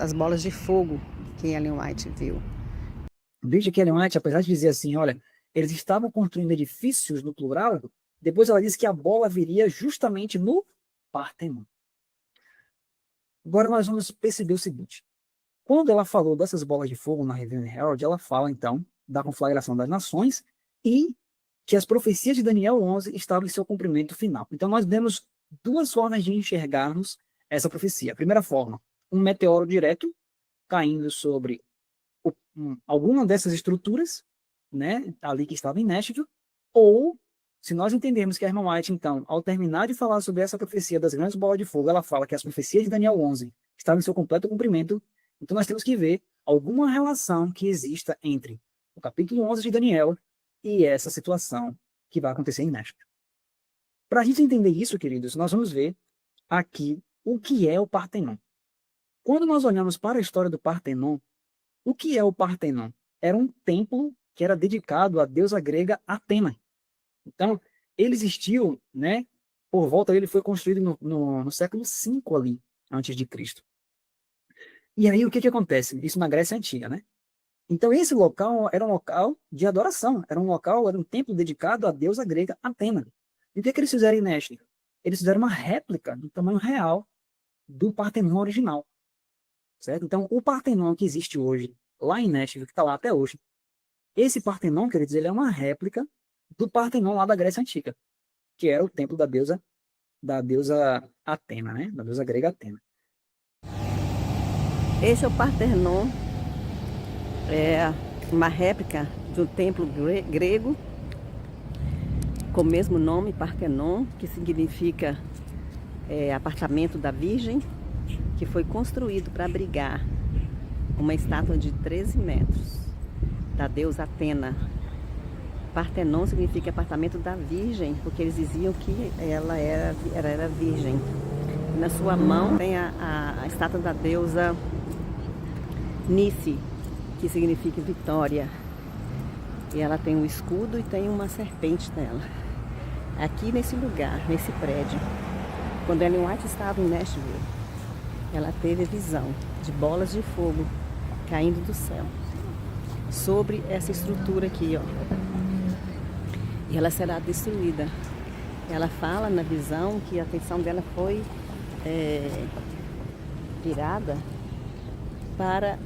as bolas de fogo que Ellen White viu. Veja que Ellen White, apesar de dizer assim, olha, eles estavam construindo edifícios no plural, depois ela disse que a bola viria justamente no Partenon. Agora nós vamos perceber o seguinte. Quando ela falou dessas bolas de fogo na Review and Herald, ela fala então da conflagração das nações e que as profecias de Daniel 11 estavam em seu cumprimento final. Então nós temos duas formas de enxergarmos essa profecia. A primeira forma, um meteoro direto caindo sobre alguma dessas estruturas, né, ali que estava em Nashville, ou se nós entendermos que a irmã White, então, ao terminar de falar sobre essa profecia das grandes bolas de fogo, ela fala que as profecias de Daniel 11 estavam em seu completo cumprimento, então nós temos que ver alguma relação que exista entre o capítulo 11 de Daniel e essa situação que vai acontecer em Nashville. Para a gente entender isso, queridos, nós vamos ver aqui o que é o Partenon. Quando nós olhamos para a história do Partenon, o que é o Partenon? Era um templo que era dedicado à deusa grega Atena. Então, ele existiu, né? Por volta, ele foi construído no século V ali, antes de Cristo. E aí, o que acontece? Isso na Grécia Antiga, né? Então, esse local era um local de adoração, era um templo dedicado à deusa grega Atena. E o que eles fizeram em Nashville? Eles fizeram uma réplica do tamanho real do Partenon original. Certo? Então, o Partenon que existe hoje, lá em Nashville, que está lá até hoje, esse Partenon, quer dizer, ele é uma réplica do Partenon lá da Grécia Antiga, que era o templo da deusa Atena, né? Da deusa grega Atena. Esse é o Partenon, é uma réplica de um templo grego com o mesmo nome, Partenon, que significa apartamento da Virgem, que foi construído para abrigar uma estátua de 13 metros da deusa Atena. Partenon significa apartamento da Virgem, porque eles diziam que ela era virgem. Na sua mão tem a estátua da deusa Nice, que significa vitória. E ela tem um escudo e tem uma serpente nela. Aqui nesse lugar, nesse prédio, quando Ellen White estava em Nashville, ela teve visão de bolas de fogo caindo do céu sobre essa estrutura aqui, ó. E ela será destruída. Ela fala na visão que a atenção dela foi virada para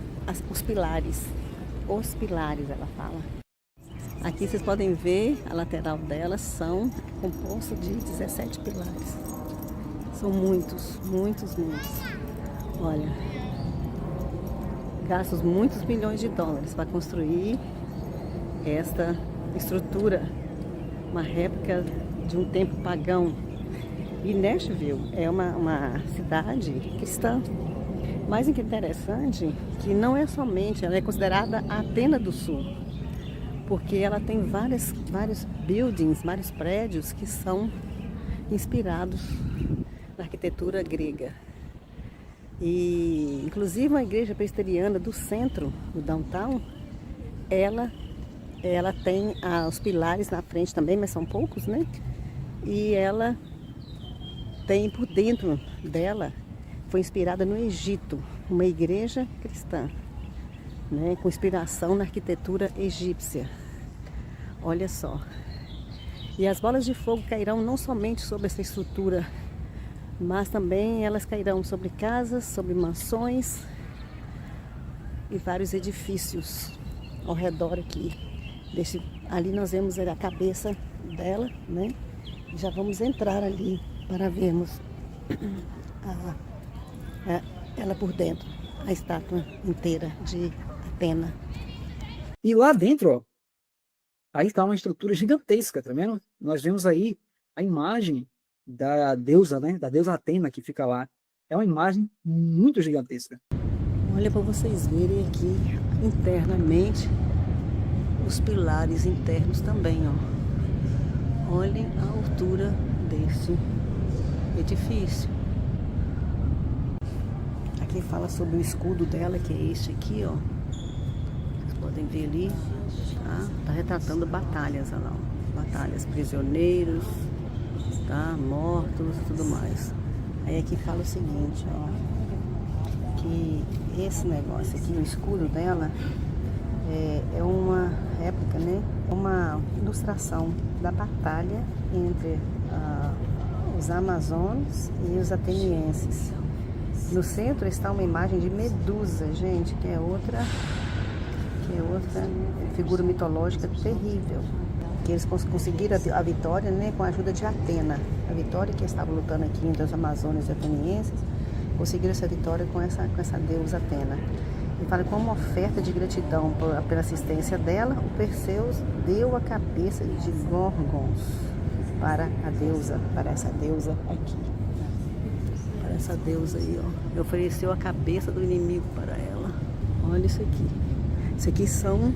os pilares. Os pilares, ela fala. Aqui vocês podem ver, a lateral dela são composta de 17 pilares. São muitos, muitos, muitos. Olha, gastos muitos milhões de dólares para construir esta estrutura, uma réplica de um templo pagão. E Nashville é uma cidade cristã. Mais interessante que não é somente, ela é considerada a Atena do Sul, porque ela tem vários buildings, vários prédios que são inspirados na arquitetura grega. E inclusive a igreja presbiteriana do centro, do downtown, ela tem os pilares na frente também, mas são poucos, né? E ela tem por dentro dela, foi inspirada no Egito, uma igreja cristã, né? Com inspiração na arquitetura egípcia. Olha só. E as bolas de fogo cairão não somente sobre essa estrutura, mas também elas cairão sobre casas, sobre mansões e vários edifícios ao redor aqui. Ali nós vemos a cabeça dela, né? Já vamos entrar ali para vermos ela por dentro, a estátua inteira de Atena. E lá dentro, ó, aí está uma estrutura gigantesca, tá vendo? Nós vemos aí a imagem da deusa, né? Da deusa Atena que fica lá. É uma imagem muito gigantesca. Olha para vocês verem aqui internamente os pilares internos também, ó. Olhem a altura desse edifício. Aqui fala sobre o escudo dela, que é este aqui, ó. Vocês podem ver ali, tá? Tá retratando batalhas, olha lá, ó. Batalhas, prisioneiros, tá? Mortos e tudo mais. Aí aqui fala o seguinte, ó, que esse negócio aqui, o escudo dela, é uma réplica, né? Uma ilustração da batalha entre os amazones e os atenienses. No centro está uma imagem de Medusa, gente, que é outra figura mitológica terrível. Que eles conseguiram a vitória, né, com a ajuda de Atena. A vitória que estava lutando aqui entre os amazônios e atenienses, conseguiram essa vitória com essa deusa Atena. E fala, como oferta de gratidão pela assistência dela, o Perseus deu a cabeça de Gorgons para essa deusa aqui. Para essa deusa aí, ó. E ofereceu a cabeça do inimigo para ela. Olha isso aqui. Isso aqui são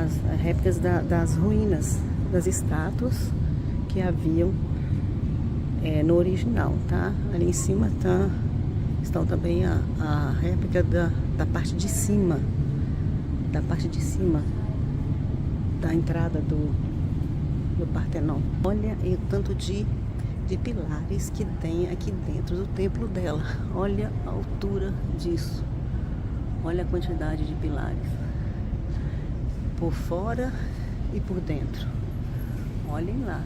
as réplicas das ruínas, das estátuas que haviam no original, tá? Ali em cima tá Estão também a réplica da parte de cima, da entrada do Partenon. Olha o tanto de pilares que tem aqui dentro do templo dela. Olha a altura disso. Olha a quantidade de pilares. Por fora e por dentro. Olhem lá.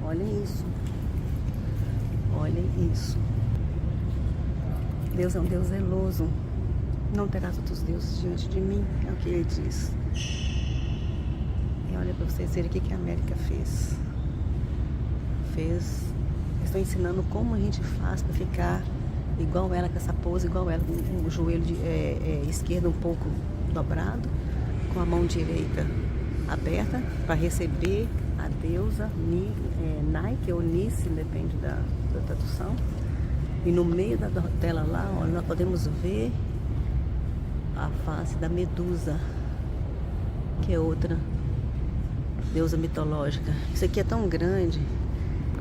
Olhem isso. Olhem isso. Deus é um Deus zeloso. Não terás outros deuses diante de mim. É o que ele diz. E olha para vocês verem o que a América fez. Estou ensinando como a gente faz para ficar igual ela, com essa pose, igual ela, com o joelho esquerdo um pouco dobrado, com a mão direita aberta, para receber a deusa Nike ou Nice, depende da tradução. E no meio dela lá, olha, nós podemos ver a face da Medusa, que é outra deusa mitológica. Isso aqui é tão grande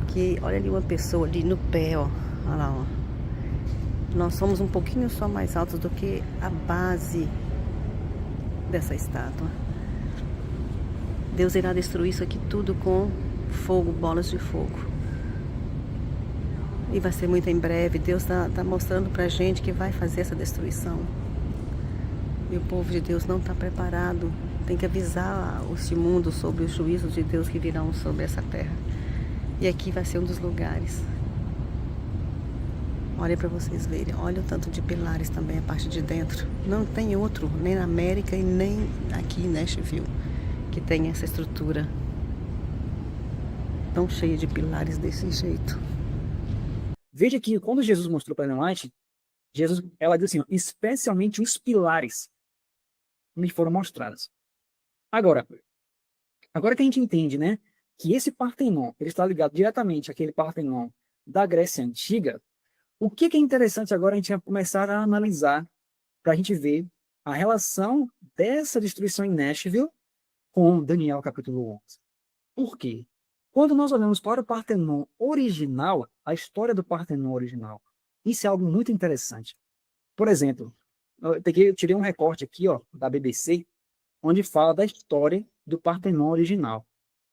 que olha ali uma pessoa ali no pé, ó. Olha lá, ó. Nós somos um pouquinho só mais altos do que a base dessa estátua. Deus irá destruir isso aqui tudo com fogo, bolas de fogo. E vai ser muito em breve. Deus tá mostrando pra gente que vai fazer essa destruição. E o povo de Deus não está preparado. Tem que avisar este mundo sobre os juízos de Deus que virão sobre essa terra. E aqui vai ser um dos lugares. Olha para vocês verem. Olha o tanto de pilares também, a parte de dentro. Não tem outro, nem na América e nem aqui em Nashville, que tem essa estrutura tão cheia de pilares desse jeito. Veja que quando Jesus mostrou para Ellen White, ela diz assim, ó, especialmente os pilares me foram mostrados. Agora que a gente entende, né, que esse Partenon, ele está ligado diretamente àquele Partenon da Grécia Antiga, o que é interessante agora a gente vai começar a analisar para a gente ver a relação dessa destruição em Nashville com Daniel capítulo 11. Por quê? Quando nós olhamos para o Partenon original, a história do Partenon original, isso é algo muito interessante. Por exemplo, eu tirei um recorte aqui, ó, da BBC, onde fala da história do Partenon original.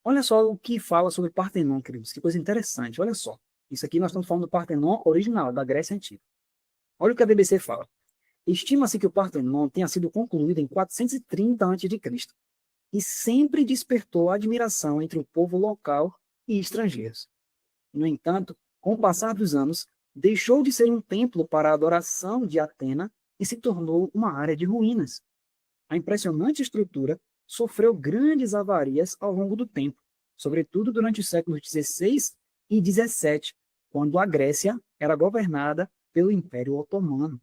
Olha só o que fala sobre o Partenon, queridos. Que coisa interessante. Olha só. Isso aqui nós estamos falando do Partenon original, da Grécia Antiga. Olha o que a BBC fala. Estima-se que o Partenon tenha sido concluído em 430 a.C. e sempre despertou admiração entre o povo local e estrangeiros. No entanto, com o passar dos anos, deixou de ser um templo para a adoração de Atena e se tornou uma área de ruínas. A impressionante estrutura sofreu grandes avarias ao longo do tempo, sobretudo durante os séculos XVI e XVII, quando a Grécia era governada pelo Império Otomano.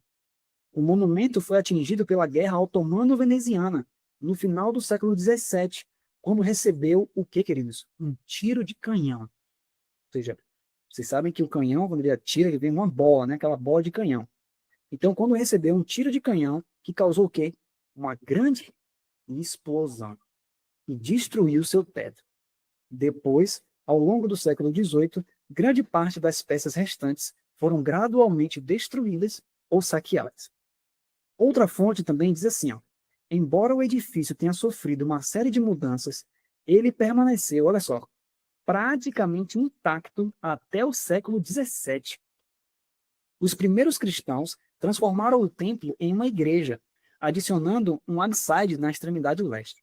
O monumento foi atingido pela Guerra Otomano-Veneziana, no final do século XVII, quando recebeu o que, queridos? Um tiro de canhão. Ou seja, vocês sabem que o canhão, quando ele atira, ele vem uma bola, né? Aquela bola de canhão. Então, quando recebeu um tiro de canhão, que causou o quê? Uma grande explosão e destruiu seu teto. Depois, ao longo do século XVIII, grande parte das peças restantes foram gradualmente destruídas ou saqueadas. Outra fonte também diz assim, ó, embora o edifício tenha sofrido uma série de mudanças, ele permaneceu, olha só, praticamente intacto até o século XVII. Os primeiros cristãos transformaram o templo em uma igreja, adicionando um ábside na extremidade leste.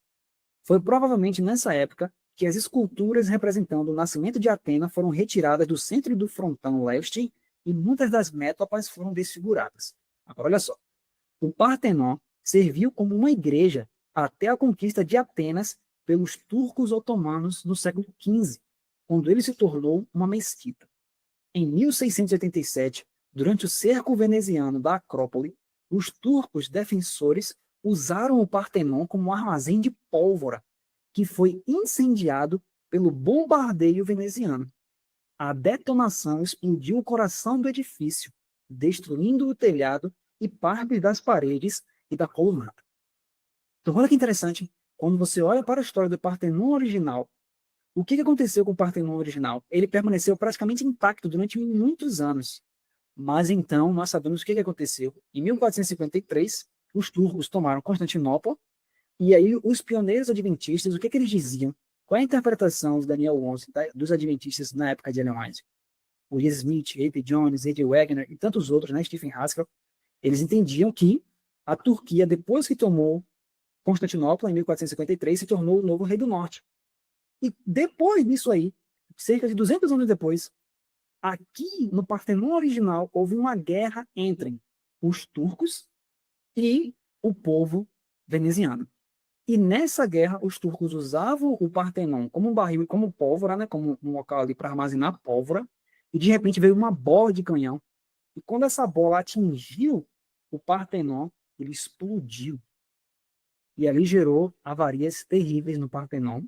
Foi provavelmente nessa época que as esculturas representando o nascimento de Atena foram retiradas do centro do frontão leste e muitas das métopas foram desfiguradas. Agora, olha só. O Partenon serviu como uma igreja até a conquista de Atenas pelos turcos otomanos no século XV, quando ele se tornou uma mesquita. Em 1687, durante o cerco veneziano da Acrópole, os turcos defensores usaram o Partenon como um armazém de pólvora, que foi incendiado pelo bombardeio veneziano. A detonação explodiu o coração do edifício, destruindo o telhado e parte das paredes e da colunata. Então, olha que interessante, quando você olha para a história do Partenon original, o que aconteceu com o Partenon original? Ele permaneceu praticamente intacto durante muitos anos. Mas então nós sabemos o que aconteceu. Em 1453, os turcos tomaram Constantinopla, e aí os pioneiros adventistas, o que eles diziam? Qual é a interpretação de Daniel 11 dos adventistas na época de Ellen White? William Smith, A.P. Jones, A.J. Wagner e tantos outros, né, Stephen Haskell, eles entendiam que a Turquia, depois que tomou Constantinopla, em 1453, se tornou o novo rei do norte. E depois disso aí, cerca de 200 anos depois, aqui no Partenon original, houve uma guerra entre os turcos e o povo veneziano. E nessa guerra, os turcos usavam o Partenon como um barril, como pólvora, né, como um local ali para armazenar pólvora, e de repente veio uma bola de canhão. E quando essa bola atingiu o Partenon, ele explodiu. E ali gerou avarias terríveis no Partenon.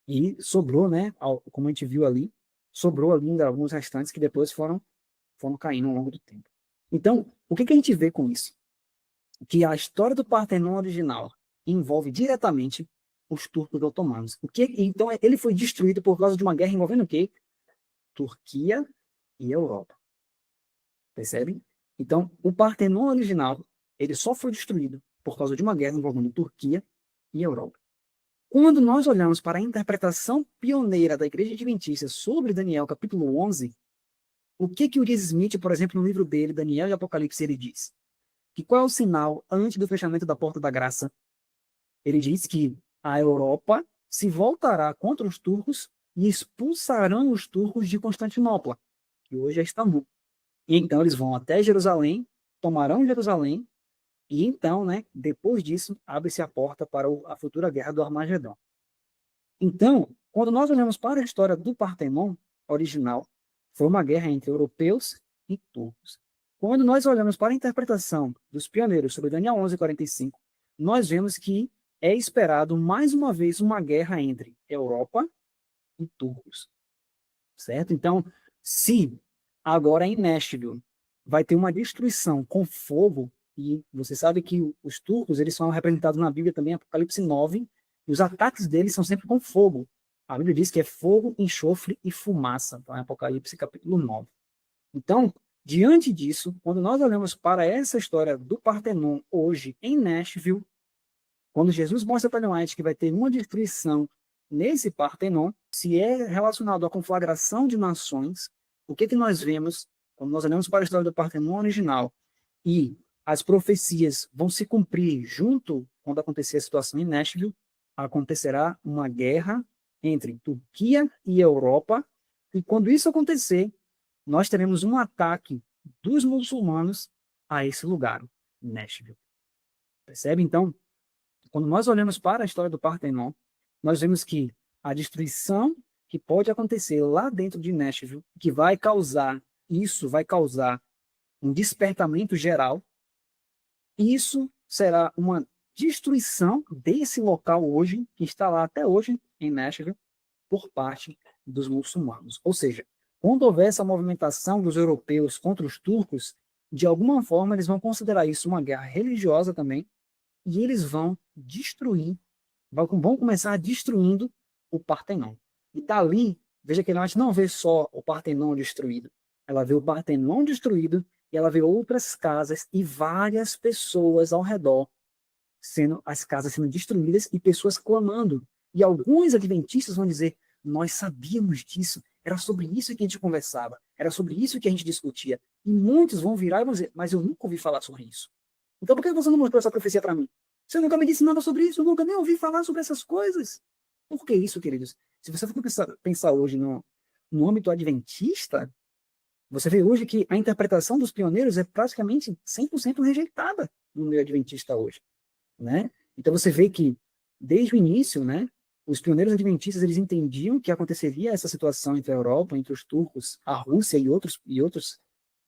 E sobrou, né, como a gente viu ali, sobrou ali ainda alguns restantes que depois foram caindo ao longo do tempo. Então, o que a gente vê com isso? Que a história do Partenon original envolve diretamente os turcos otomanos. Então, ele foi destruído por causa de uma guerra envolvendo o quê? Turquia e Europa. Percebem? Então, o Partenon original, ele só foi destruído por causa de uma guerra envolvendo Turquia e Europa. Quando nós olhamos para a interpretação pioneira da Igreja Adventista sobre Daniel, capítulo 11, o que o Urias Smith, por exemplo, no livro dele, Daniel e Apocalipse, ele diz? Que qual é o sinal antes do fechamento da porta da graça? Ele diz que a Europa se voltará contra os turcos e expulsarão os turcos de Constantinopla, que hoje é Istambul. E então eles vão até Jerusalém, tomarão Jerusalém, e então, né, depois disso, abre-se a porta para a futura guerra do Armagedon. Então, quando nós olhamos para a história do Partenon original, foi uma guerra entre europeus e turcos. Quando nós olhamos para a interpretação dos pioneiros sobre Daniel 11:45, nós vemos que é esperado mais uma vez uma guerra entre Europa e turcos. Certo? Então, se agora em Nashville vai ter uma destruição com fogo, e você sabe que os turcos eles são representados na Bíblia também, Apocalipse 9, e os ataques deles são sempre com fogo. A Bíblia diz que é fogo, enxofre e fumaça, então é Apocalipse capítulo 9. Então, diante disso, quando nós olhamos para essa história do Partenon hoje em Nashville, quando Jesus mostra para Ellen White que vai ter uma destruição nesse Partenon, se é relacionado à conflagração de nações, o que nós vemos quando nós olhamos para a história do Partenon original e as profecias vão se cumprir junto quando acontecer a situação em Nashville, acontecerá uma guerra entre Turquia e Europa, e quando isso acontecer, nós teremos um ataque dos muçulmanos a esse lugar, Nashville. Percebe? Então, quando nós olhamos para a história do Partenon, nós vemos que a destruição que pode acontecer lá dentro de Nashville, que vai causar um despertamento geral, isso será uma destruição desse local hoje, que está lá até hoje em Nashville, por parte dos muçulmanos. Ou seja, quando houver essa movimentação dos europeus contra os turcos, de alguma forma eles vão considerar isso uma guerra religiosa também, e eles vão destruir, vão começar destruindo o Partenon. E dali, veja que ela não vê só o Partenon destruído, ela vê o Partenon destruído e ela vê outras casas e várias pessoas ao redor, as casas sendo destruídas e pessoas clamando. E alguns adventistas vão dizer, nós sabíamos disso, era sobre isso que a gente conversava, era sobre isso que a gente discutia. E muitos vão virar e vão dizer, mas eu nunca ouvi falar sobre isso. Então por que você não mostrou essa profecia para mim? Você nunca me disse nada sobre isso, eu nunca nem ouvi falar sobre essas coisas. Por que isso, queridos? Se você for pensar hoje no âmbito adventista, você vê hoje que a interpretação dos pioneiros é praticamente 100% rejeitada no meio adventista hoje, né? Então você vê que, desde o início, né, os pioneiros adventistas eles entendiam que aconteceria essa situação entre a Europa, entre os turcos, a Rússia e outros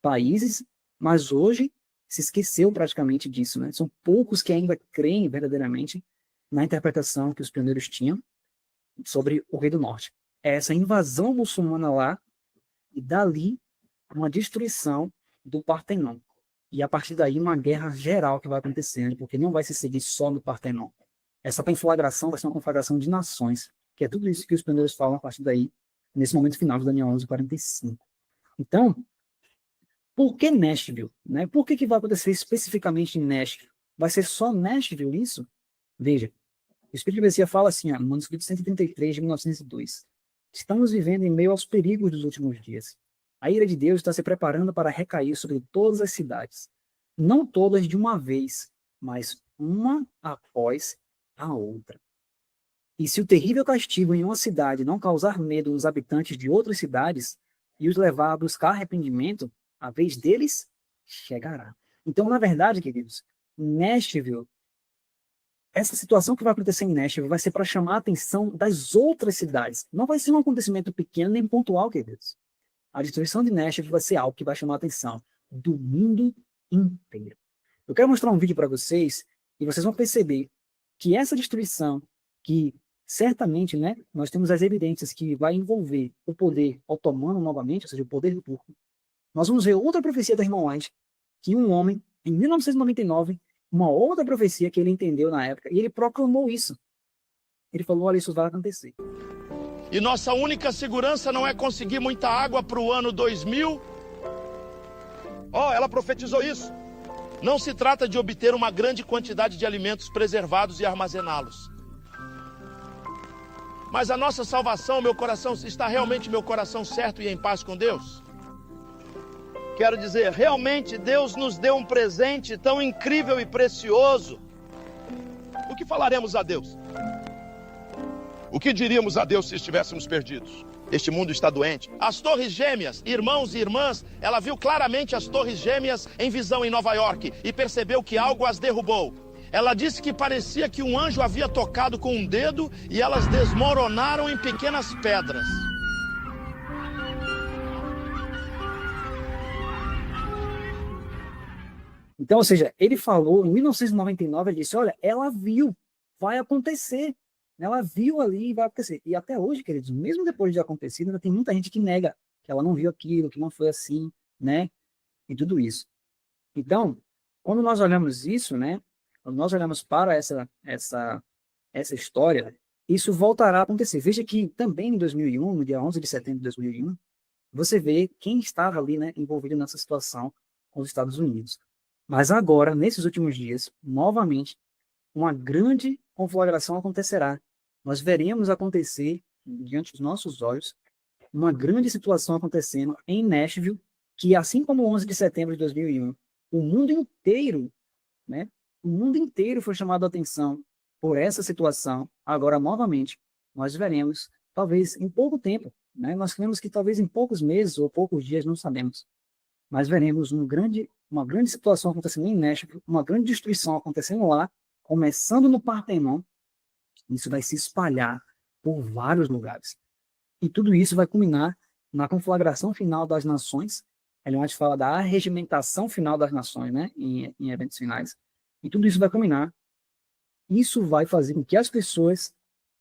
países, mas hoje se esqueceu praticamente disso, né? São poucos que ainda creem verdadeiramente na interpretação que os pioneiros tinham sobre o Rei do Norte. É essa invasão muçulmana lá, e dali uma destruição do Partenon. E a partir daí uma guerra geral que vai acontecendo, porque não vai se seguir só no Partenon. Essa conflagração vai ser uma conflagração de nações, que é tudo isso que os pioneiros falam a partir daí, nesse momento final de Daniel 11:45. Então, quando nós olhamos para a história do Partenon original, nós vemos que é esperado mais uma vez uma guerra entre Europa e turcos. Por que Nashville? Né? Por que vai acontecer especificamente em Nashville? Vai ser só Nashville isso? Veja, o Espírito de Profecia fala assim, no manuscrito 133 de 1902. Estamos vivendo em meio aos perigos dos últimos dias. A ira de Deus está se preparando para recair sobre todas as cidades. Não todas de uma vez, mas uma após a outra. E se o terrível castigo em uma cidade não causar medo nos habitantes de outras cidades e os levar a buscar arrependimento, a vez deles chegará. Então, na verdade, queridos, Nashville, essa situação que vai acontecer em Nashville vai ser para chamar a atenção das outras cidades. Não vai ser um acontecimento pequeno nem pontual, queridos. A destruição de Nashville vai ser algo que vai chamar a atenção do mundo inteiro. Eu quero mostrar um vídeo para vocês e vocês vão perceber que essa destruição, que certamente, né, nós temos as evidências que vai envolver o poder otomano novamente, ou seja, o poder do turco. Nós vamos ver outra profecia da irmã White, que um homem, em 1999, uma outra profecia que ele entendeu na época, e ele proclamou isso. Ele falou, olha, isso vai acontecer. E nossa única segurança não é conseguir muita água para o ano 2000. Ela profetizou isso. Não se trata de obter uma grande quantidade de alimentos preservados e armazená-los. Mas a nossa salvação, meu coração, está realmente meu coração certo e em paz com Deus? Quero dizer, realmente Deus nos deu um presente tão incrível e precioso. O que falaremos a Deus? O que diríamos a Deus se estivéssemos perdidos? Este mundo está doente. As torres gêmeas, irmãos e irmãs, ela viu claramente as torres gêmeas em visão em Nova York e percebeu que algo as derrubou. Ela disse que parecia que um anjo havia tocado com um dedo e elas desmoronaram em pequenas pedras. Então, ou seja, ele falou, em 1999, ele disse, olha, ela viu, vai acontecer. Ela viu ali e vai acontecer. E até hoje, queridos, mesmo depois de acontecido, ainda tem muita gente que nega que ela não viu aquilo, que não foi assim, né? E tudo isso. Então, quando nós olhamos isso, né? Quando nós olhamos para essa história, isso voltará a acontecer. Veja que também em 2001, no dia 11 de setembro de 2001, você vê quem estava ali, né, envolvido nessa situação com os Estados Unidos. Mas agora, nesses últimos dias, novamente, uma grande conflagração acontecerá. Nós veremos acontecer, diante dos nossos olhos, uma grande situação acontecendo em Nashville, que assim como o 11 de setembro de 2001, o mundo inteiro, né, o mundo inteiro foi chamado a atenção por essa situação. Agora, novamente, nós veremos, talvez em pouco tempo, né, nós sabemos que talvez em poucos meses ou poucos dias, não sabemos, mas veremos uma grande situação acontecendo em Nashville, uma grande destruição acontecendo lá, começando no Partenon. Isso vai se espalhar por vários lugares. E tudo isso vai culminar na conflagração final das nações. Ellen White fala da arregimentação final das nações, né, em eventos finais. E tudo isso vai culminar. Isso vai fazer com que as pessoas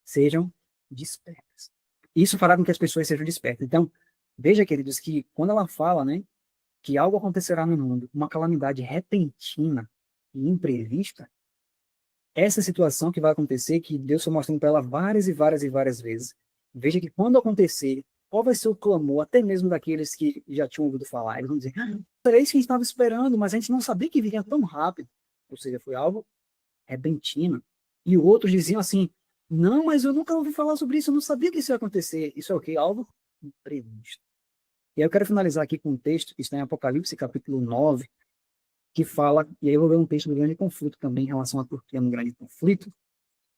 sejam despertas. Isso fará com que as pessoas sejam despertas. Então, veja, queridos, que quando ela fala, né, que algo acontecerá no mundo, uma calamidade repentina e imprevista, essa situação que vai acontecer, que Deus foi mostrando para ela várias e várias e várias vezes, veja que quando acontecer, qual vai ser o clamor, até mesmo daqueles que já tinham ouvido falar, eles vão dizer, era isso que a gente estava esperando, mas a gente não sabia que viria tão rápido. Ou seja, foi algo repentino. E outros diziam assim, não, mas eu nunca ouvi falar sobre isso, eu não sabia que isso ia acontecer. Isso é o quê? Algo imprevisto. E aí eu quero finalizar aqui com um texto que está em Apocalipse, capítulo 9, que fala, e aí eu vou ler um texto do grande conflito também, em relação à Turquia no grande conflito,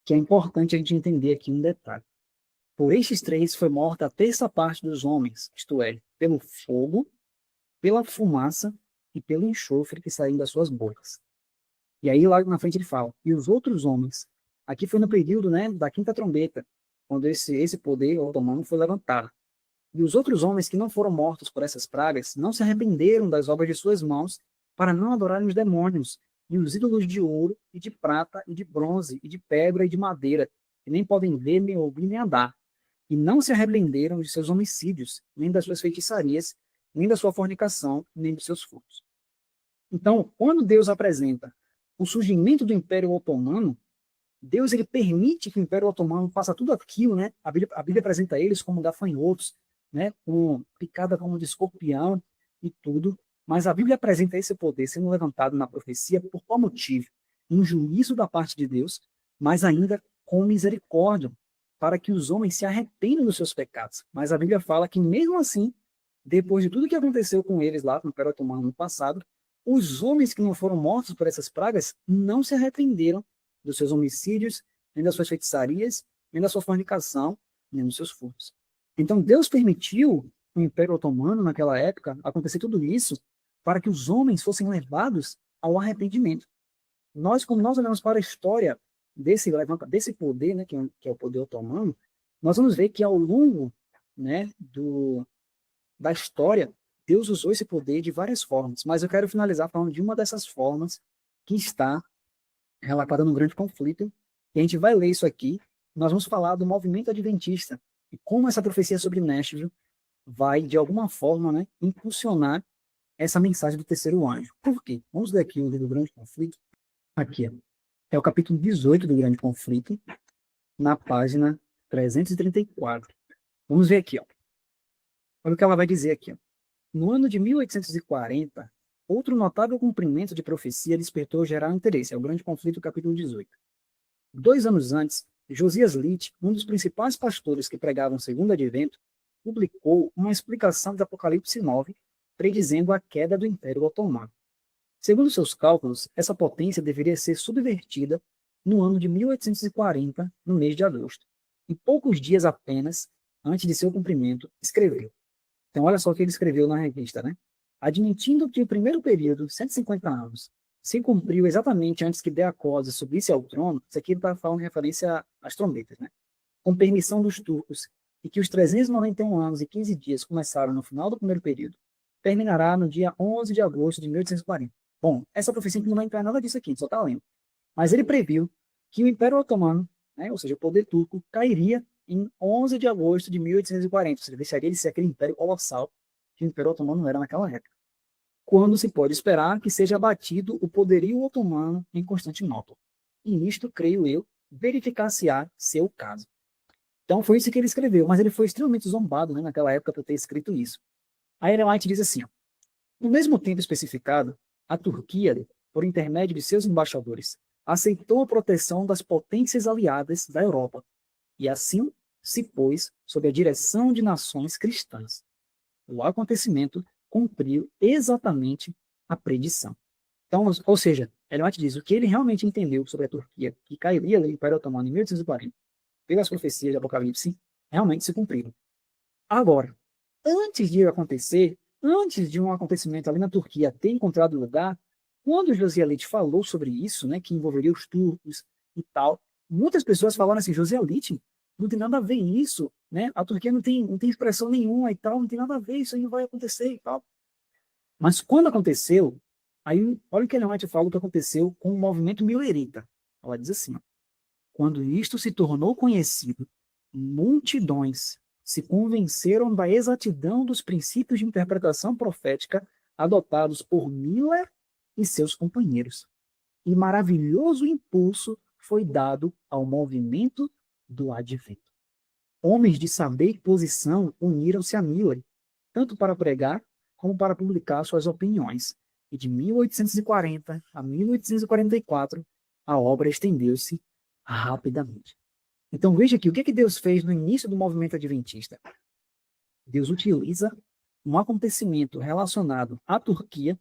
que é importante a gente entender aqui um detalhe. Por estes três foi morta a terça parte dos homens, isto é, pelo fogo, pela fumaça e pelo enxofre que saem das suas bocas. E aí lá na frente ele fala, e os outros homens, aqui foi no período, né, da quinta trombeta, quando esse poder otomano foi levantado. E os outros homens que não foram mortos por essas pragas não se arrependeram das obras de suas mãos para não adorarem os demônios e os ídolos de ouro e de prata e de bronze e de pedra e de madeira, que nem podem ver, nem ouvir, nem andar. E não se arrependeram de seus homicídios, nem das suas feitiçarias, nem da sua fornicação, nem dos seus furtos. Então, quando Deus apresenta o surgimento do Império Otomano, Deus ele permite que o Império Otomano faça tudo aquilo, né? A Bíblia apresenta eles como gafanhotos, né? Com picada como de escorpião e tudo Mas a Bíblia apresenta esse poder sendo levantado na profecia por qual motivo? Um juízo da parte de Deus, mas ainda com misericórdia, para que os homens se arrependam dos seus pecados. Mas a Bíblia fala que mesmo assim, depois de tudo que aconteceu com eles lá no Império Otomano no passado, os homens que não foram mortos por essas pragas não se arrependeram dos seus homicídios, nem das suas feitiçarias, nem da sua fornicação, nem dos seus furtos. Então Deus permitiu o Império Otomano, naquela época, acontecer tudo isso para que os homens fossem levados ao arrependimento. Nós, como nós olhamos para a história desse poder, né, que é o poder otomano, nós vamos ver que ao longo, né, da história, Deus usou esse poder de várias formas, mas eu quero finalizar falando de uma dessas formas que está relatada no Grande Conflito, e a gente vai ler isso aqui. Nós vamos falar do movimento adventista e como essa profecia sobre Nashville vai, de alguma forma, né, impulsionar essa mensagem do terceiro anjo. Por quê? Vamos ler aqui o livro do Grande Conflito. Aqui, ó. É o capítulo 18 do Grande Conflito, na página 334. Vamos ver aqui, ó. Olha o que ela vai dizer aqui, ó. No ano de 1840, outro notável cumprimento de profecia despertou geral interesse. É o Grande Conflito, capítulo 18. 2 anos antes, Josias Litt, um dos principais pastores que pregavam o segundo advento, publicou uma explicação de Apocalipse 9, predizendo a queda do Império Otomano. Segundo seus cálculos, essa potência deveria ser subvertida no ano de 1840, no mês de agosto. E poucos dias apenas antes de seu cumprimento, escreveu. Então, olha só o que ele escreveu na revista, né? Admitindo que o primeiro período, 150 anos, se cumpriu exatamente antes que Deacose subisse ao trono, isso aqui está falando em referência às trombetas, né? Com permissão dos turcos, e que os 391 anos e 15 dias começaram no final do primeiro período, terminará no dia 11 de agosto de 1840. Bom, essa profecia não vai entrar em nada disso aqui, só está lendo. Mas ele previu que o Império Otomano, né, ou seja, o poder turco, cairia em 11 de agosto de 1840. Ou seja, deixaria de ser aquele império colossal que o Império Otomano era naquela época. Quando se pode esperar que seja abatido o poderio otomano em Constantinopla. E nisto, creio eu, verificar-se-á seu caso. Então foi isso que ele escreveu, mas ele foi extremamente zombado, né, naquela época por ter escrito isso. A Ellen White diz assim, ó, no mesmo tempo especificado, a Turquia, por intermédio de seus embaixadores, aceitou a proteção das potências aliadas da Europa, e assim se pôs sob a direção de nações cristãs. O acontecimento cumpriu exatamente a predição. Então, ou seja, Ellen White diz, o que ele realmente entendeu sobre a Turquia, que cairia do Império Otomano em 1840, pelas profecias de Apocalipse, realmente se cumpriram. Agora, antes de acontecer, antes de um acontecimento ali na Turquia ter encontrado lugar, quando Josias Litt falou sobre isso, né, que envolveria os turcos e tal, muitas pessoas falaram assim, Josias Litt, não tem nada a ver isso, né? A Turquia não tem expressão nenhuma e tal, não tem nada a ver, isso aí não vai acontecer e tal. Mas quando aconteceu, aí olha o que Ellen White fala o que aconteceu com o movimento millerita. Ela diz assim, ó, quando isto se tornou conhecido, multidões se convenceram da exatidão dos princípios de interpretação profética adotados por Miller e seus companheiros. E maravilhoso impulso foi dado ao movimento do advento. Homens de saber e posição uniram-se a Miller, tanto para pregar como para publicar suas opiniões. E de 1840 a 1844, a obra estendeu-se rapidamente. Então veja aqui, o que Deus fez no início do movimento adventista? Deus utiliza um acontecimento relacionado à Turquia,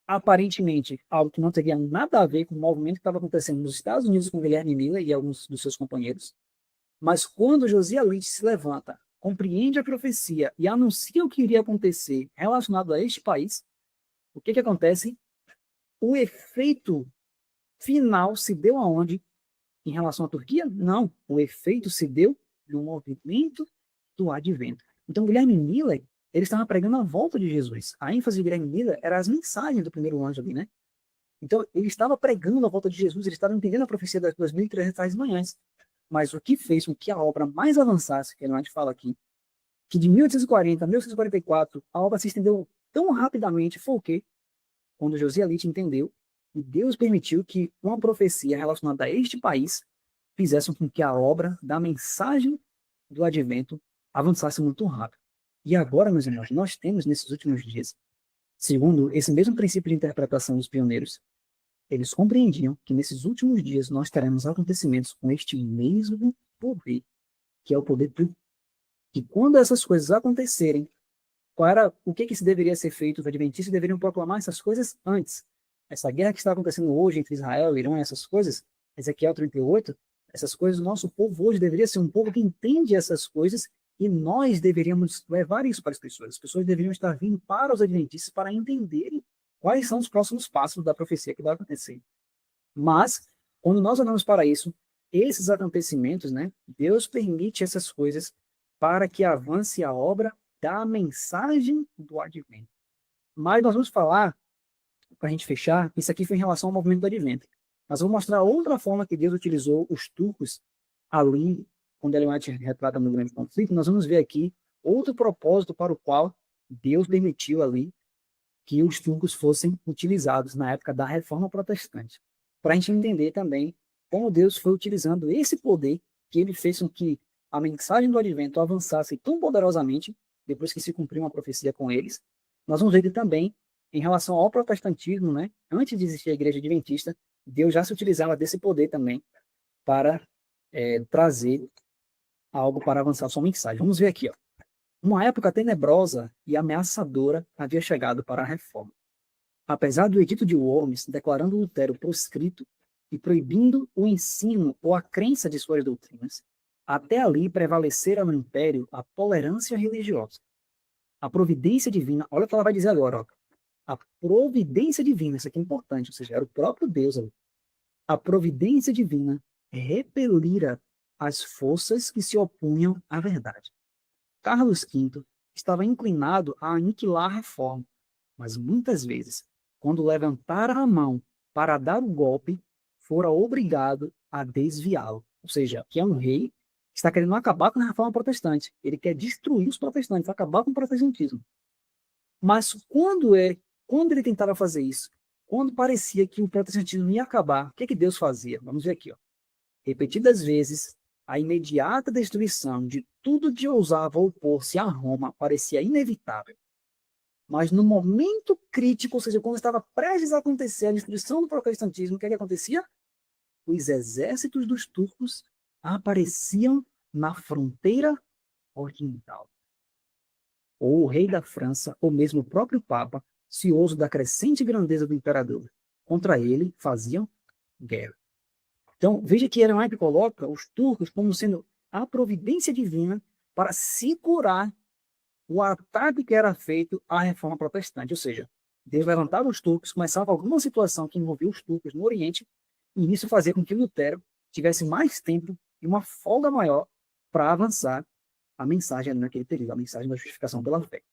aparentemente algo que não teria nada a ver com o movimento que estava acontecendo nos Estados Unidos com Guilherme Miller e alguns dos seus companheiros. Mas quando Josias Litt se levanta, compreende a profecia e anuncia o que iria acontecer relacionado a este país, o que acontece? O efeito final se deu aonde? Em relação à Turquia? Não. O efeito se deu no movimento do advento. Então, Guilherme Miller, ele estava pregando a volta de Jesus. A ênfase de Guilherme Miller era as mensagens do primeiro anjo ali, né? Então, ele estava pregando a volta de Jesus, ele estava entendendo a profecia das 2.300 manhãs. Mas o que fez com que a obra mais avançasse, que a gente fala aqui, que de 1840 a 1844, a obra se estendeu tão rapidamente, foi o quê? Quando Josias Litt entendeu e Deus permitiu que uma profecia relacionada a este país fizesse com que a obra da mensagem do advento avançasse muito rápido. E agora, meus irmãos, nós temos nesses últimos dias Segundo esse mesmo princípio de interpretação dos pioneiros, eles compreendiam que nesses últimos dias nós teremos acontecimentos com este mesmo poder, que é o poder do... E quando essas coisas acontecerem, o que se deveria ser feito? Os adventistas deveriam proclamar essas coisas antes. Essa guerra que está acontecendo hoje entre Israel e Irã, essas coisas, Ezequiel 38, essas coisas, o nosso povo hoje deveria ser um povo que entende essas coisas e nós deveríamos levar isso para as pessoas. As pessoas deveriam estar vindo para os adventistas para entenderem quais são os próximos passos da profecia que vai acontecer. Mas, quando nós olhamos para isso, esses acontecimentos, né, Deus permite essas coisas para que avance a obra da mensagem do advento. Mas nós vamos falar, para a gente fechar, isso aqui foi em relação ao movimento do advento. Mas vou mostrar outra forma que Deus utilizou os turcos ali, quando Ellen White retrata no grande conflito. Nós vamos ver aqui outro propósito para o qual Deus permitiu ali que os turcos fossem utilizados na época da Reforma Protestante. Para a gente entender também como Deus foi utilizando esse poder que ele fez com que a mensagem do advento avançasse tão poderosamente depois que se cumpriu uma profecia com eles. Nós vamos ver também, em relação ao protestantismo, né? Antes de existir a igreja adventista, Deus já se utilizava desse poder também para trazer algo para avançar sua mensagem. Vamos ver aqui, ó. Uma época tenebrosa e ameaçadora havia chegado para a reforma. Apesar do edito de Worms declarando Lutero proscrito e proibindo o ensino ou a crença de suas doutrinas, até ali prevalecera no império a tolerância religiosa. A providência divina, olha o que ela vai dizer agora, ó. A providência divina, isso aqui é importante, ou seja, era o próprio Deus ali. A providência divina repelira as forças que se opunham à verdade. Carlos V estava inclinado a aniquilar a reforma, mas muitas vezes, quando levantara a mão para dar o golpe, fora obrigado a desviá-lo. Ou seja, que é um rei que está querendo acabar com a reforma protestante. Ele quer destruir os protestantes, acabar com o protestantismo. Mas quando ele tentava fazer isso, quando parecia que o protestantismo ia acabar, o que Deus fazia? Vamos ver aqui, ó. Repetidas vezes, a imediata destruição de tudo que ousava opor-se a Roma parecia inevitável. Mas no momento crítico, ou seja, quando estava prestes a acontecer a destruição do protestantismo, o que acontecia? Os exércitos dos turcos apareciam na fronteira oriental. Ou o rei da França, ou mesmo o próprio Papa, cioso da crescente grandeza do imperador, contra ele faziam guerra. Então, veja que Ellen White coloca os turcos como sendo a providência divina para segurar o ataque que era feito à reforma protestante. Ou seja, Deus levantava os turcos, começava alguma situação que envolvia os turcos no Oriente, e isso fazia com que Lutero tivesse mais tempo e uma folga maior para avançar a mensagem naquele período, a mensagem da justificação pela fé.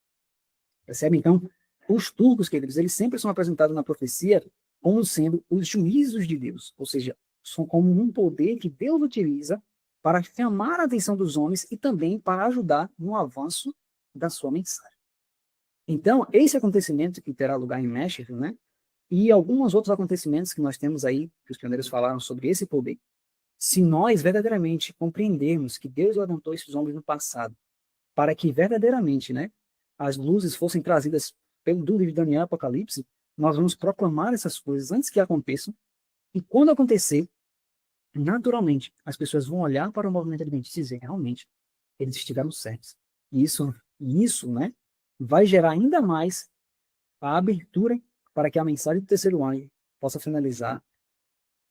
Percebe? Então, os turcos, queridos, eles sempre são apresentados na profecia como sendo os juízos de Deus, ou seja, são como um poder que Deus utiliza para chamar a atenção dos homens e também para ajudar no avanço da sua mensagem. Então, esse acontecimento que terá lugar em México, né, e alguns outros acontecimentos que nós temos aí, que os pioneiros falaram sobre esse poder, se nós verdadeiramente compreendermos que Deus levantou esses homens no passado para que verdadeiramente, né, as luzes fossem trazidas pelo livro de Daniel e Apocalipse, nós vamos proclamar essas coisas antes que aconteçam, e quando acontecer, naturalmente, as pessoas vão olhar para o movimento adventista e dizer, realmente, eles estiveram certos. E isso, né, vai gerar ainda mais a abertura para que a mensagem do terceiro ano possa finalizar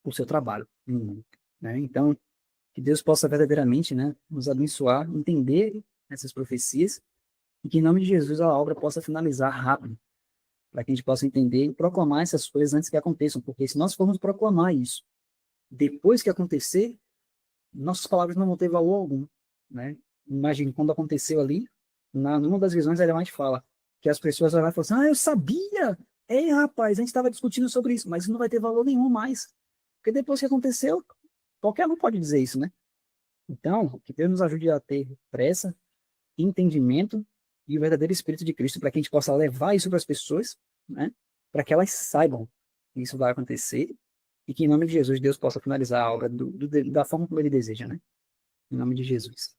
o seu trabalho no mundo, né? Então, que Deus possa verdadeiramente, né, nos abençoar, entender essas profecias e que, em nome de Jesus, a obra possa finalizar rápido, para que a gente possa entender e proclamar essas coisas antes que aconteçam, porque se nós formos proclamar isso depois que acontecer, nossas palavras não vão ter valor algum, né? Imagine quando aconteceu ali, numa das visões, a Ellen White fala que as pessoas vão falar assim, eu sabia! Rapaz, a gente estava discutindo sobre isso, mas isso não vai ter valor nenhum mais. Porque depois que aconteceu, qualquer um pode dizer isso, né? Então, que Deus nos ajude a ter pressa, entendimento e o verdadeiro Espírito de Cristo para que a gente possa levar isso para as pessoas, né? Para que elas saibam que isso vai acontecer e que, em nome de Jesus, Deus possa finalizar a obra da forma como Ele deseja, né? Em nome de Jesus.